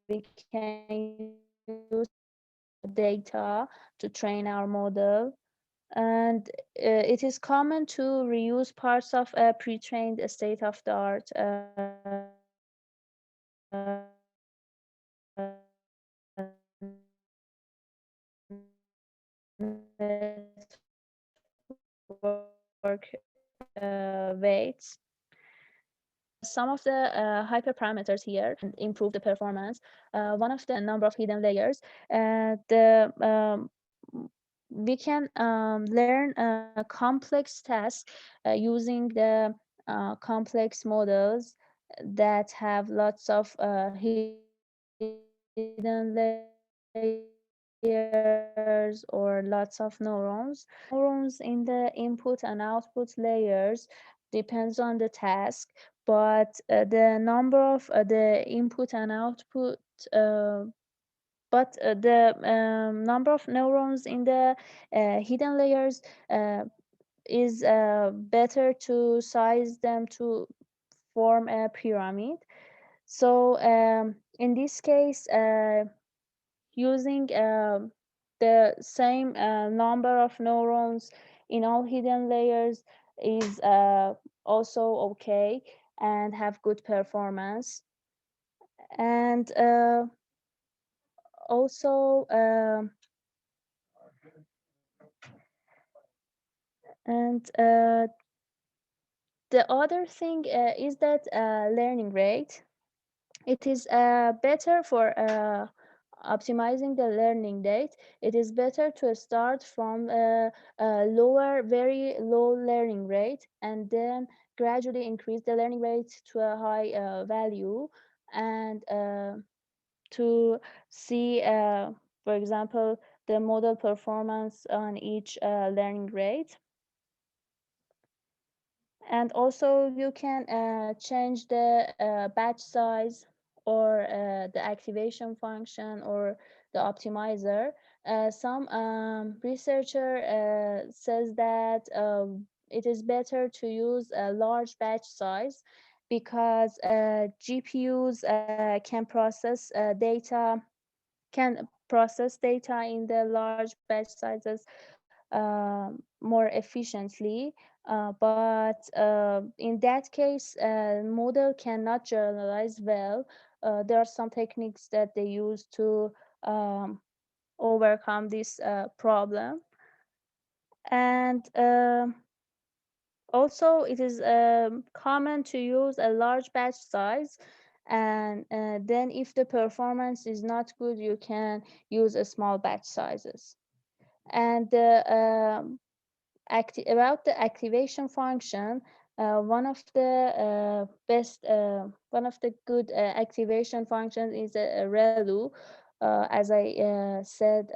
We can use data to train our model, and it is common to reuse parts of a pre-trained state-of-the-art network weights. Some of the hyperparameters here improve the performance. One of the number of hidden layers. We can learn complex tasks using the complex models that have lots of hidden layers or lots of neurons. Neurons in the input and output layers depends on the task, but the number of the input and output but the number of neurons in the hidden layers is better to size them to form a pyramid. So in this case, using the same number of neurons in all hidden layers is also okay and have good performance. And also and the other thing is that learning rate. It is better for optimizing the learning rate. It is better to start from a lower, very low learning rate, and then gradually increase the learning rate to a high value, and to see, for example, the model performance on each learning rate. And also you can change the batch size, or the activation function, or the optimizer some researcher says that it is better to use a large batch size because GPUs can process data in the large batch sizes more efficiently. But in that case, model cannot generalize well. There are some techniques that they use to um, overcome this problem. And also, it is common to use a large batch size. And then if the performance is not good, you can use a small batch sizes. And about the activation function, one of the good activation functions is a ReLU, as I said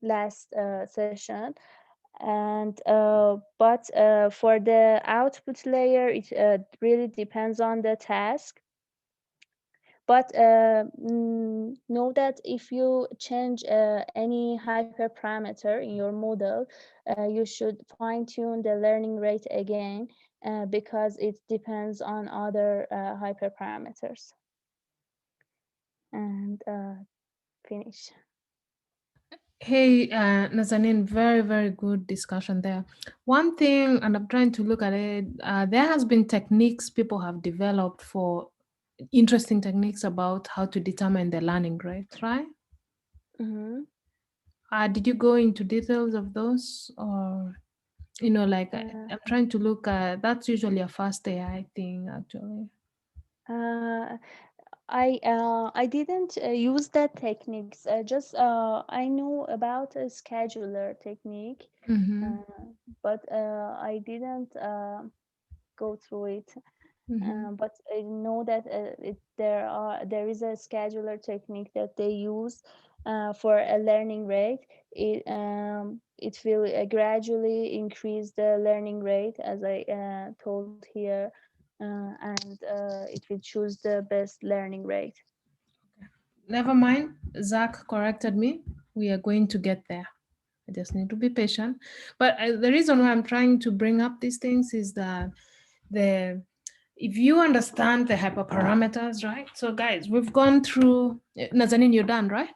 last session. And but for the output layer, it really depends on the task. But know that if you change any hyperparameter in your model, you should fine tune the learning rate again because it depends on other hyperparameters. And finish. Hey, Nazanin, very, very good discussion there. One thing, and I'm trying to look at it, there has been techniques people have developed for interesting techniques about how to determine the learning rate, right? Mm-hmm. Did you go into details of those, or like I'm trying to look at, that's usually a fast AI thing, actually. I didn't use that techniques. Just I know about a scheduler technique, Mm-hmm. but I didn't go through it. Mm-hmm. But I know that there is a scheduler technique that they use for a learning rate. It will gradually increase the learning rate, as I told here, and it will choose the best learning rate. Never mind, Zach corrected me. We are going to get there. I just need to be patient. But the reason why I'm trying to bring up these things is that if you understand the hyperparameters, right? So guys, we've gone through, Nazanin, you're done, right?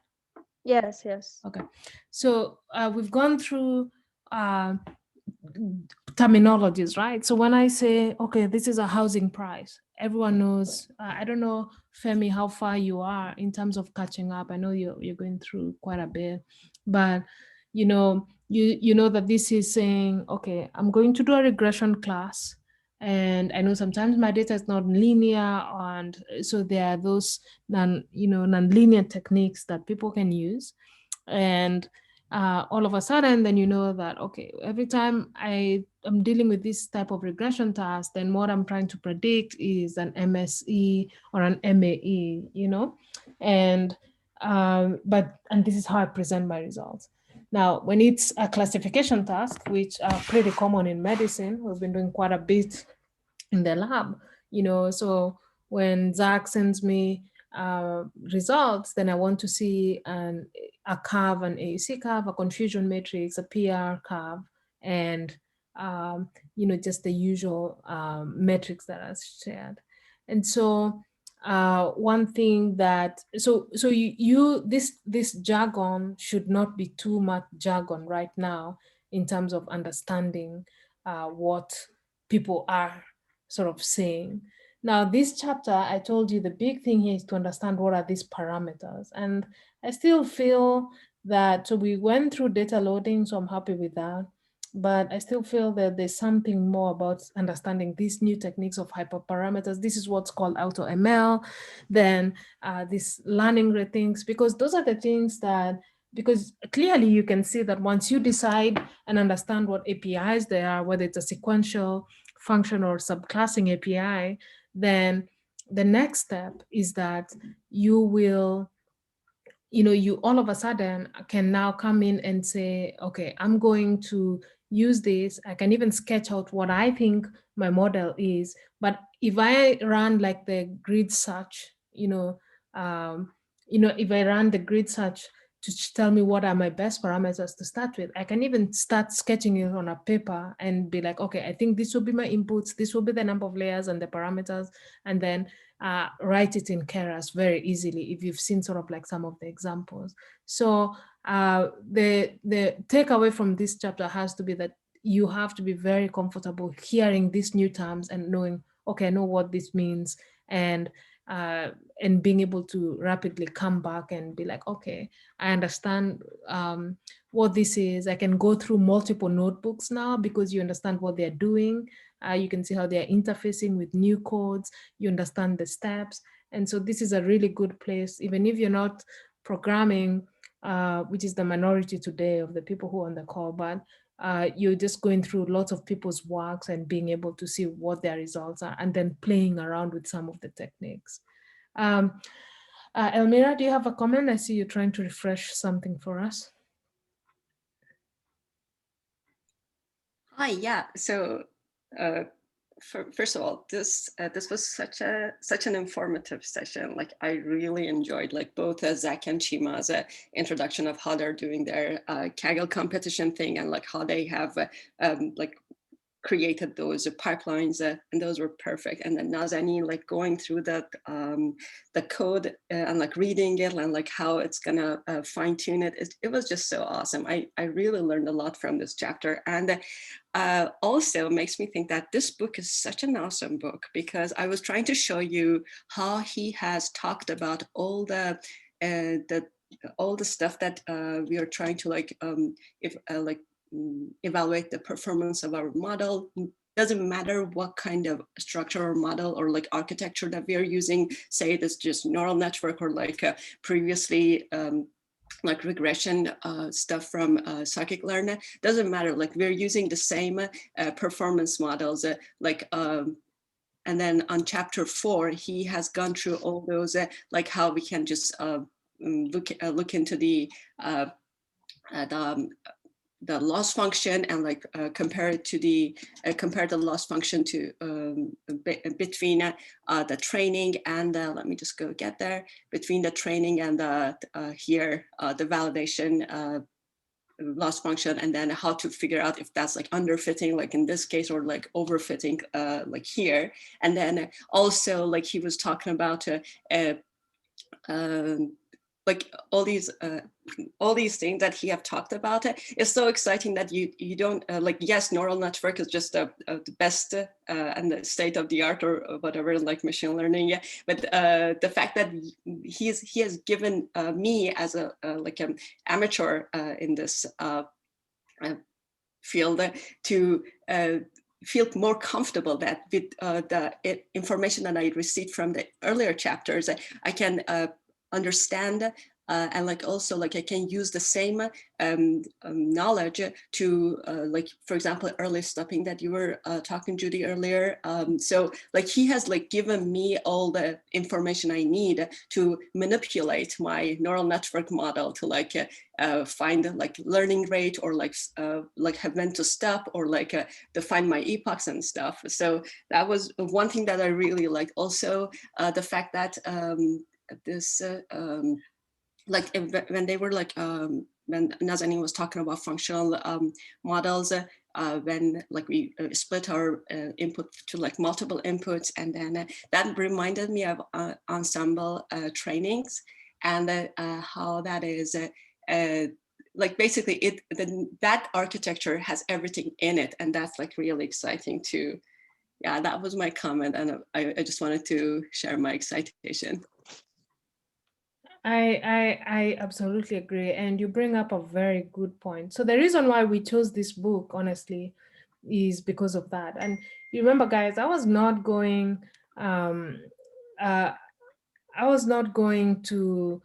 Yes, yes. Okay. So we've gone through terminologies, right? So when I say, okay, this is a housing price, everyone knows. I don't know, Femi, how far you are in terms of catching up. I know you're going through quite a bit, but you know that this is saying, okay, I'm going to do a regression class, and I know sometimes my data is not linear, and so there are those non-linear techniques that people can use, and all of a sudden then you know that, okay, every time I am dealing with this type of regression task, then what I'm trying to predict is an MSE or an MAE, and and this is how I present my results. Now, when it's a classification task, which are pretty common in medicine, we've been doing quite a bit in the lab, so when Zach sends me results, then I want to see a curve, an AUC curve, a confusion matrix, a PR curve, and just the usual metrics that are shared. And so one thing that this jargon should not be too much jargon right now in terms of understanding what people are sort of saying. Now, this chapter, I told you the big thing here is to understand what are these parameters. And I still feel that, so we went through data loading, so I'm happy with that. But I still feel that there's something more about understanding these new techniques of hyperparameters. This is what's called AutoML, then these learning rate things, because those are the things that, because clearly you can see that once you decide and understand what APIs they are, whether it's a sequential function or subclassing API, then the next step is that you will, you all of a sudden can now come in and say, okay, I'm going to use this. I can even sketch out what I think my model is. But if I run like the grid search, if I run the grid search to tell me what are my best parameters to start with. I can even start sketching it on a paper and be like, okay, I think this will be my inputs, this will be the number of layers and the parameters, and then write it in Keras very easily if you've seen sort of like some of the examples. So the takeaway from this chapter has to be that you have to be very comfortable hearing these new terms and knowing, okay, I know what this means, and being able to rapidly come back and be like, okay, I understand what this is. I can go through multiple notebooks now because you understand what they're doing. You can see how they're interfacing with new codes. You understand the steps. And so this is a really good place, even if you're not programming, which is the minority today of the people who are on the call, but you're just going through lots of people's works and being able to see what their results are and then playing around with some of the techniques. Elmira, do you have a comment? I see you trying to refresh something for us. Hi, yeah. So first of all, this was such an informative session. Like I really enjoyed like both Zach and Chima's introduction of how they're doing their Kaggle competition thing and like how they have like created those pipelines and those were perfect. And then Nazanin like going through the code and like reading it and like how it's gonna fine tune it. It was just so awesome. I really learned a lot from this chapter, and also makes me think that this book is such an awesome book because I was trying to show you how he has talked about all the stuff that we are trying to like evaluate the performance of our model. Doesn't matter what kind of structure or model or like architecture that we are using, say it is just neural network or like previously like regression stuff from scikit-learn, doesn't matter. Like we're using the same performance models and then on chapter 4, he has gone through all those, like how we can just look into the loss function and like compare the loss function to between the training and let me just go get there, between the training and here the validation loss function, and then how to figure out if that's like underfitting like in this case or like overfitting like here. And then also like he was talking about like all these things that he have talked about. It's so exciting that you don't like, yes, neural network is just the best and the state of the art or whatever, like machine learning. Yeah, but the fact that he has given me as a like an amateur in this field to feel more comfortable that with the information that I received from the earlier chapters, I can understand and like also like I can use the same knowledge to like, for example, early stopping that you were talking, Judy, earlier. So like he has like given me all the information I need to manipulate my neural network model to like find like learning rate or like have when to stop or like define my epochs and stuff. So that was one thing that I really liked. Also the fact that this like when they were like when Nazanin was talking about functional models, when like we split our input to like multiple inputs, and then that reminded me of ensemble trainings and how that is like basically that architecture has everything in it, and that's like really exciting too. Yeah, that was my comment, and I just wanted to share my excitation. I absolutely agree. And you bring up a very good point. So the reason why we chose this book, honestly, is because of that. And you remember, guys, I was not going to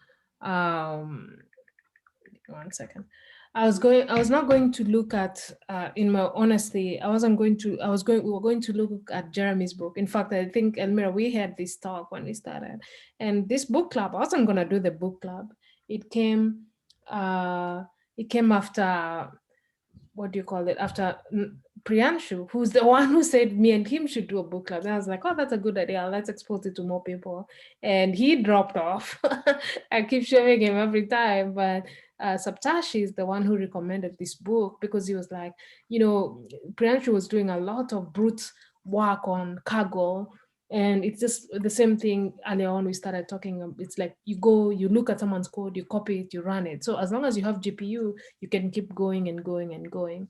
one second. I was not going to look at, in my honesty, we were going to look at Jeremy's book. In fact, I think, Elmira, we had this talk when we started. And this book club, I wasn't going to do the book club. It came after, what do you call it? After Priyanshu, who's the one who said me and him should do a book club. And I was like, oh, that's a good idea. Let's expose it to more people. And he dropped off. I keep showing him every time. But Saptashi is the one who recommended this book because he was like, you know, Priyanshu was doing a lot of brute work on Kaggle. And it's just the same thing earlier on we started talking. It's like you go, you look at someone's code, you copy it, you run it. So as long as you have GPU, you can keep going and going and going.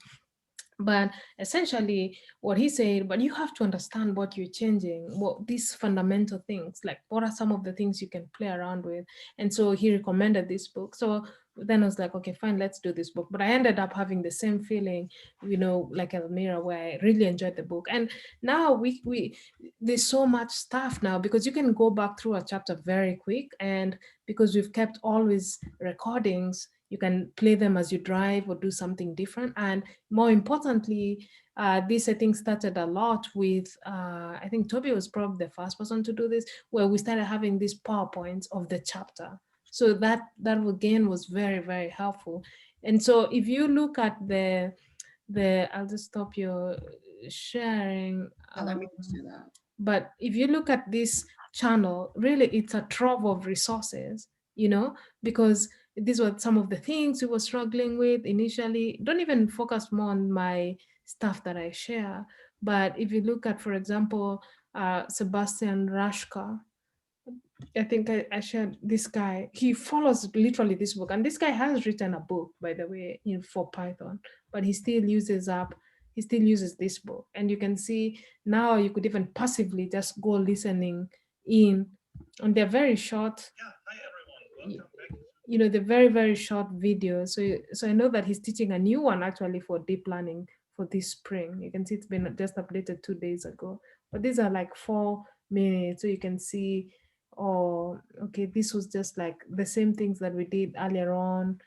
But essentially what he said, but you have to understand what you're changing, what these fundamental things, like what are some of the things you can play around with. And so he recommended this book. So then I was like, okay, fine, let's do this book. But I ended up having the same feeling, you know, like Elmira, where I really enjoyed the book. And now we there's so much stuff now because you can go back through a chapter very quick. And because we've kept always recordings, you can play them as you drive or do something different. And more importantly, this I think started a lot with, I think Toby was probably the first person to do this, where we started having these PowerPoints of the chapter. So that again was very, very helpful. And so if you look at I'll just stop your sharing. Let me do that. But if you look at this channel, really it's a trove of resources, you know, because these were some of the things we were struggling with initially. Don't even focus more on my stuff that I share. But if you look at, for example, Sebastian Rashka, I think I shared this guy. He follows literally this book, and this guy has written a book, by the way, for Python, but he still uses this book. And you can see now you could even passively just go listening in, and they're very short. Yeah, hi everyone. Welcome back. You know, the very, very short videos. So I know that he's teaching a new one actually for deep learning for this spring. You can see it's been just updated 2 days ago, but these are like 4 minutes. So you can see, oh, okay, this was just like the same things that we did earlier on.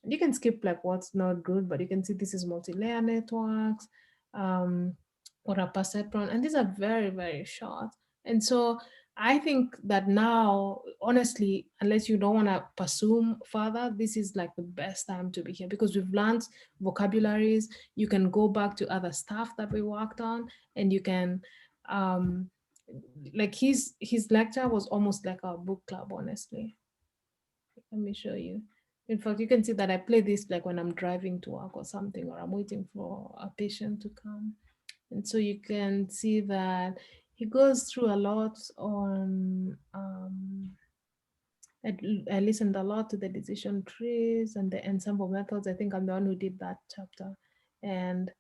You can skip like what's not good, but you can see this is multi-layer networks, or a perceptron, and these are very, very short. And so I think that now, honestly, unless you don't want to pursue further, this is like the best time to be here because we've learned vocabularies. You can go back to other stuff that we worked on, and you can, like his lecture was almost like a book club, honestly. Let me show you. In fact, you can see that I play this like when I'm driving to work or something, or I'm waiting for a patient to come. And so you can see that he goes through a lot on, I listened a lot to the decision trees and the ensemble methods. I think I'm the one who did that chapter. And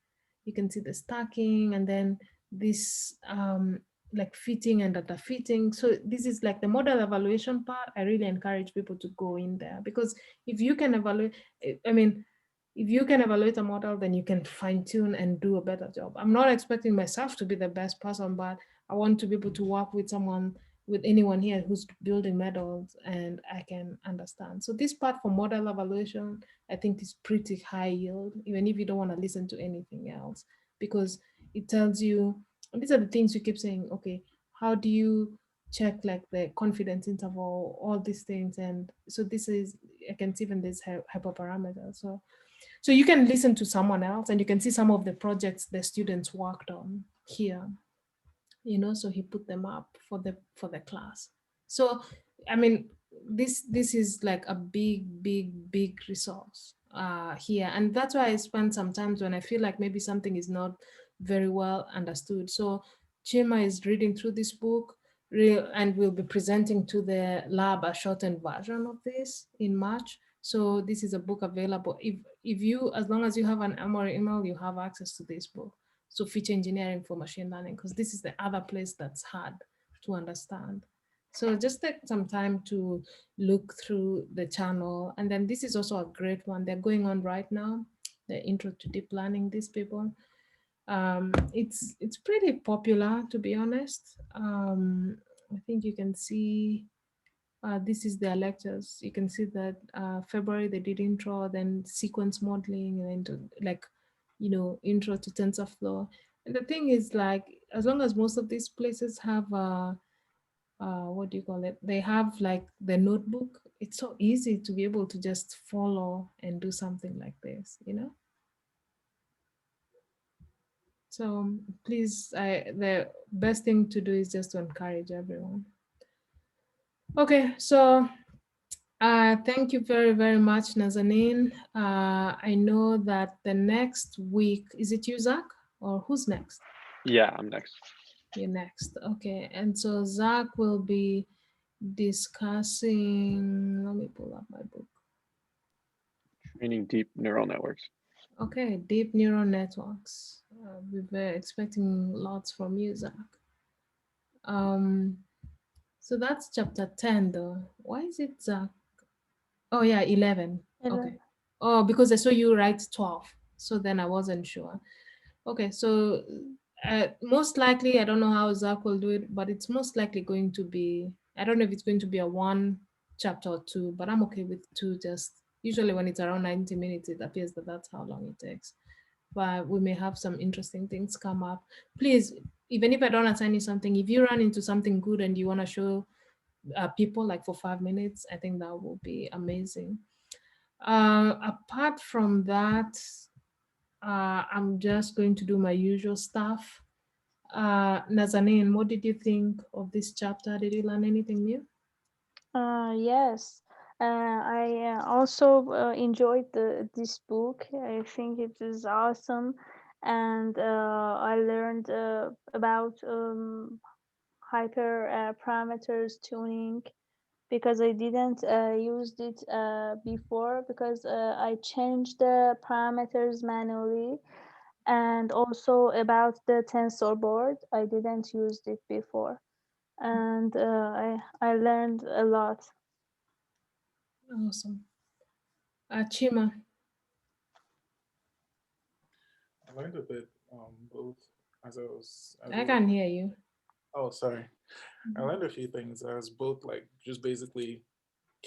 you can see the stacking and then this like fitting and data fitting. So this is like the model evaluation part. I really encourage people to go in there because if you can evaluate, I mean, if you can evaluate a model, then you can fine tune and do a better job. I'm not expecting myself to be the best person, but I want to be able to work with someone, with anyone here who's building models and I can understand. So this part for model evaluation, I think is pretty high yield, even if you don't want to listen to anything else, because it tells you, and these are the things you keep saying, okay, how do you check like the confidence interval, all these things. And so this is, I can see even this hyperparameter. So you can listen to someone else and you can see some of the projects the students worked on here, you know, so he put them up for the class. So, I mean, this is like a big resource here. And that's why I spend sometimes when I feel like maybe something is not very well understood. So Chima is reading through this book and we'll be presenting to the lab a shortened version of this in March. So this is a book available. If you, as long as you have an Emory email, you have access to this book. So feature engineering for machine learning, because this is the other place that's hard to understand. So just take some time to look through the channel. And then this is also a great one. They're going on right now, the intro to deep learning, these people. It's pretty popular, to be honest. I think you can see, this is their lectures. You can see that February they did intro, then sequence modeling, and then like, you know, intro to TensorFlow. And the thing is, like, as long as most of these places have what do you call it? They have like the notebook. It's so easy to be able to just follow and do something like this, you know? So please, the best thing to do is just to encourage everyone. Okay, so thank you very, very much, Nazanin. I know that the next week, is it you, Zach, or who's next? Yeah, I'm next. You're next. Okay, and so Zach will be discussing, let me pull up my book. Training deep neural networks. Okay, deep neural networks. We were expecting lots from you, Zach. So that's chapter 10 though. Why is it Zach? Oh yeah, 11. Okay. Oh, because I saw you write 12. So then I wasn't sure. Okay, so most likely, I don't know how Zach will do it, but it's most likely going to be, I don't know if it's going to be a one chapter or two, but I'm okay with two. Just usually when it's around 90 minutes, it appears that that's how long it takes. But we may have some interesting things come up. Please, even if I don't assign you something, if you run into something good and you want to show people like for 5 minutes, I think that will be amazing. Apart from that, I'm just going to do my usual stuff. Nazanin, what did you think of this chapter? Did you learn anything new? Yes. I also enjoyed this book. I think it is awesome, and I learned about hyper parameters tuning, because I didn't use it before, because I changed the parameters manually, and also about the TensorBoard. I didn't use it before, and I learned a lot. Awesome. Chima. I learned a bit both as I can hear you. Oh, sorry. I learned a few things as both like just basically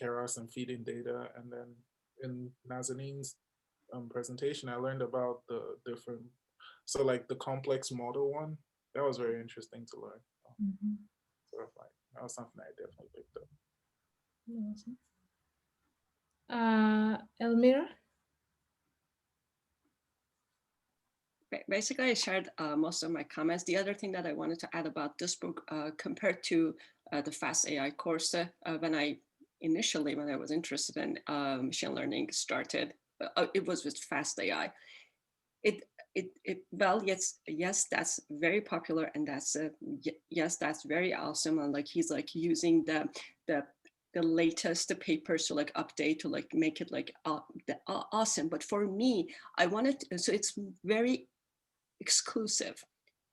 Keras and feeding data, and then in Nazanin's presentation, I learned about the different, so like the complex model one, that was very interesting to learn. Sort of like that was something I definitely picked up. Awesome. Elmira. Basically, I shared most of my comments. The other thing that I wanted to add about this book, compared to the Fast AI course, when I was interested in machine learning started, it was with Fast AI. Well, yes, that's very popular, and that's yes, that's very awesome. And like he's like using the latest papers to like update to like make it like awesome. But for me, I wanted so it's very exclusive.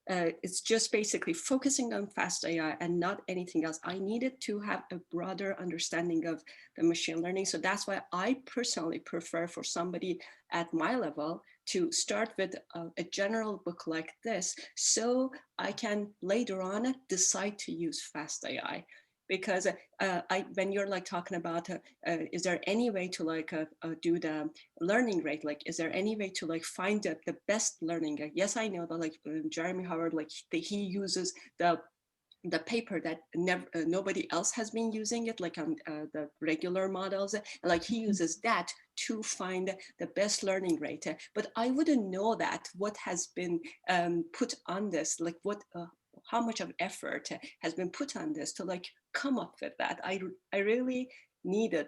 It's just basically focusing on fast AI and not anything else. I needed to have a broader understanding of the machine learning. So that's why I personally prefer for somebody at my level to start with a general book like this, so I can later on decide to use fast AI. Because when you're like talking about, is there any way to like do the learning rate? Like, is there any way to like find the best learning rate? Yes, I know that like Jeremy Howard, like he uses the paper that never nobody else has been using it, like on the regular models, and like he uses that to find the best learning rate. But I wouldn't know that what has been put on this, like what how much of effort has been put on this to like come up with that. I really needed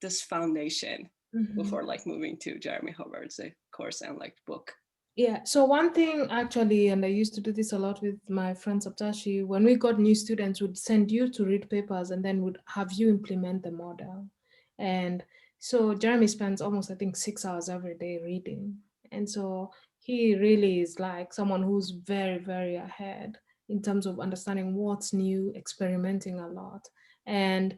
this foundation before like moving to Jeremy Howard's course and like book. Yeah, so one thing actually, and I used to do this a lot with my friend Saptashi, when we got new students, would send you to read papers and then would have you implement the model. And so Jeremy spends almost, I think, 6 hours every day reading. And so he really is like someone who's very, very ahead in terms of understanding what's new, experimenting a lot. And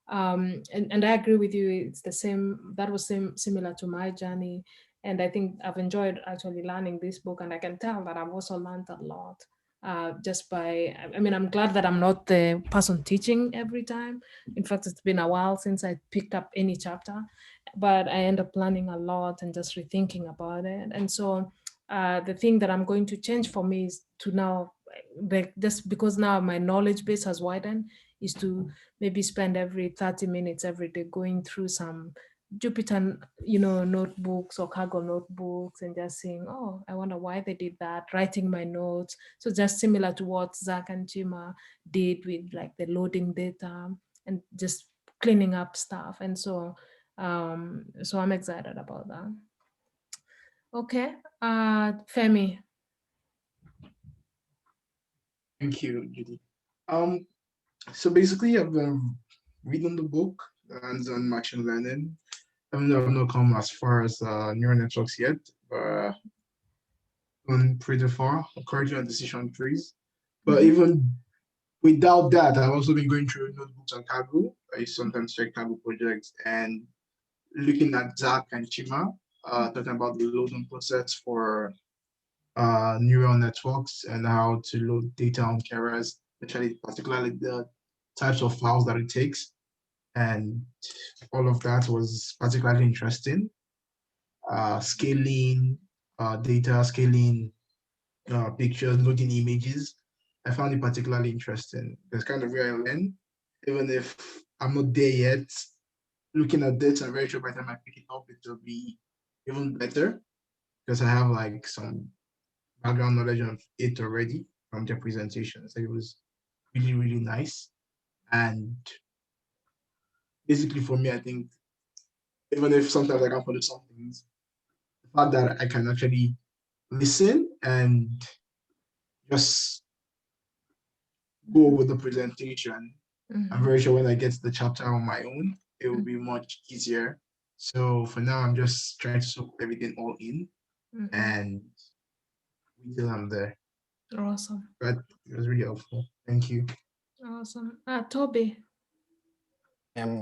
I agree with you, it's the same, that was similar to my journey. And I think I've enjoyed actually learning this book, and I can tell that I've also learned a lot just by, I mean, I'm glad that I'm not the person teaching every time. In fact, it's been a while since I picked up any chapter, but I end up learning a lot and just rethinking about it. And so the thing that I'm going to change for me is to now, just because now my knowledge base has widened, is to maybe spend every 30 minutes every day going through some Jupyter, notebooks or Kaggle notebooks and just saying, oh, I wonder why they did that, writing my notes. So just similar to what Zach and Chima did with like the loading data and just cleaning up stuff. And so I'm excited about that. Okay, Femi. Thank you, Judy. So basically, I've been reading the book and on machine learning. I've not come as far as neural networks yet, but gone pretty far, encouraging on decision trees. But even without that, I've also been going through notebooks on Kaggle. I sometimes check Kaggle projects and looking at Zach and Chima, talking about the loading process for neural networks and how to load data on Keras, particularly the types of files that it takes. And all of that was particularly interesting. Scaling data, scaling pictures, loading images. I found it particularly interesting. It's kind of where I learn, even if I'm not there yet. Looking at this, I'm very sure by the time I pick it up, it will be even better because I have like some background knowledge of it already from their presentation. So it was really, really nice. And basically for me, I think even if sometimes I can't follow some things, the fact that I can actually listen and just go with the presentation, I'm very sure when I get to the chapter on my own, it will be much easier. So for now, I'm just trying to soak everything all in and until I'm there. Awesome. But it was really helpful. Thank you. Awesome. Toby.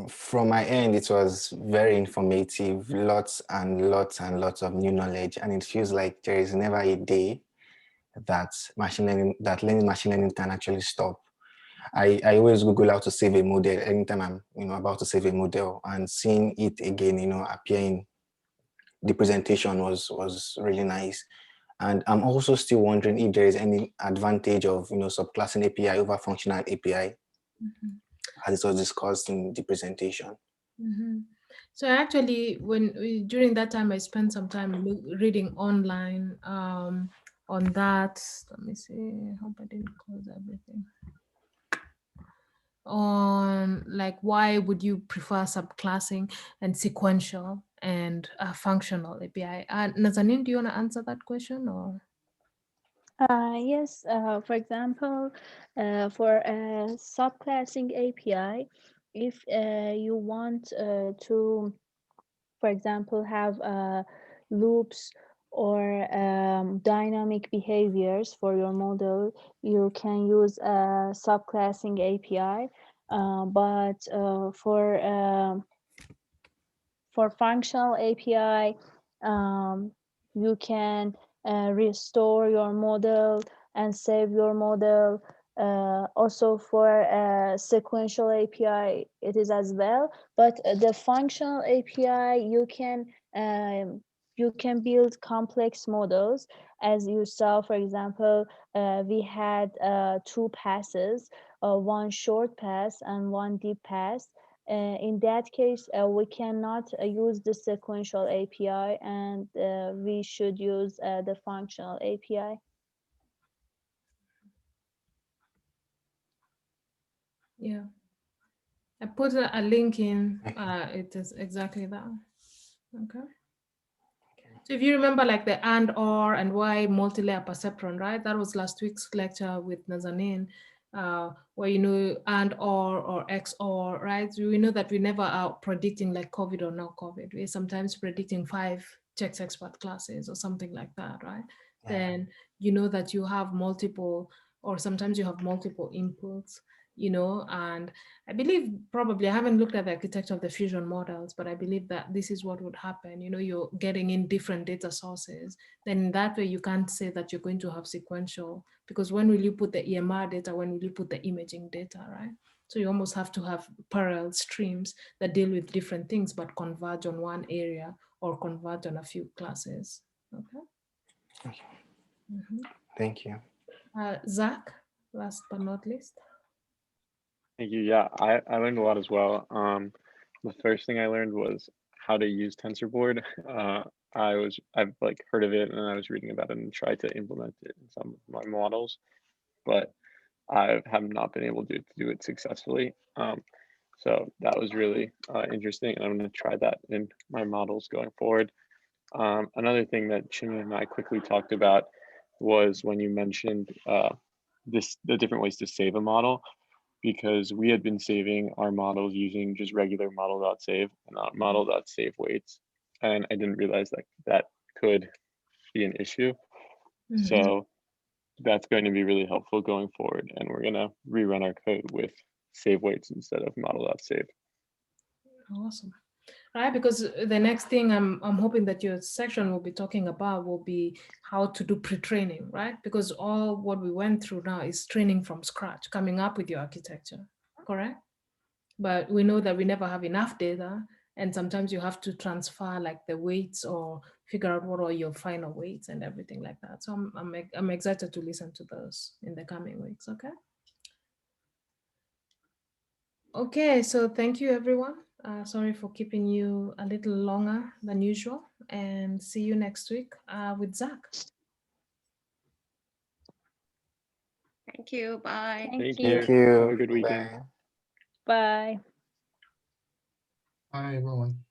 From my end, it was very informative, lots and lots and lots of new knowledge. And it feels like there is never a day that learning machine learning can actually stop. I always Google how to save a model anytime I'm about to save a model, and seeing it again, appear in the presentation was really nice. And I'm also still wondering if there is any advantage of subclassing API over functional API, as it was discussed in the presentation. So actually, during that time, I spent some time reading online on that. Let me see. I hope I didn't close everything. On like, why would you prefer subclassing and sequential and functional API? Nazanin, do you want to answer that question or? Yes, for example, for a subclassing API, if you want to, for example, have loops or dynamic behaviors for your model, you can use a subclassing API. But for functional API, you can restore your model and save your model. Also for sequential API, it is as well. But the functional API, you can build complex models. As you saw, for example, we had 2 passes, one short pass and one deep pass. In that case, we cannot use the sequential API, and we should use the functional API. Yeah, I put a link in. It is exactly that. Okay. So if you remember, like the and, or, and why multi-layer perceptron, right? That was last week's lecture with Nazanin, where and, or XOR, right? So we know that we never are predicting like COVID or no COVID. We're sometimes predicting 5 checks expert classes or something like that, right? Yeah. Then you know that you have multiple, or sometimes you have multiple inputs, and I believe probably, I haven't looked at the architecture of the fusion models, but I believe that this is what would happen. You're getting in different data sources. Then that way you can't say that you're going to have sequential, because when will you put the EMR data? When will you put the imaging data, right? So you almost have to have parallel streams that deal with different things, but converge on one area or converge on a few classes. Okay. Thank you. Zach, last but not least. Thank you. Yeah, I learned a lot as well. The first thing I learned was how to use TensorBoard. I've like heard of it and I was reading about it and tried to implement it in some of my models, but I have not been able to do it successfully. So that was really interesting, and I'm going to try that in my models going forward. Another thing that Chima and I quickly talked about was when you mentioned the different ways to save a model, because we had been saving our models using just regular model.save and not model.saveWeights, and I didn't realize that that could be an issue. So that's going to be really helpful going forward, and we're going to rerun our code with save weights instead of model.save. Awesome. Right, because the next thing I'm hoping that your section will be talking about will be how to do pre-training, right? Because all what we went through now is training from scratch, coming up with your architecture, correct? But we know that we never have enough data, and sometimes you have to transfer like the weights or figure out what are your final weights and everything like that. So I'm excited to listen to those in the coming weeks, okay? Okay, so thank you everyone. Sorry for keeping you a little longer than usual, and see you next week with Zach. Thank you. Bye. Thank Thank you. you. Have a good weekend. Bye. Bye. Bye, everyone.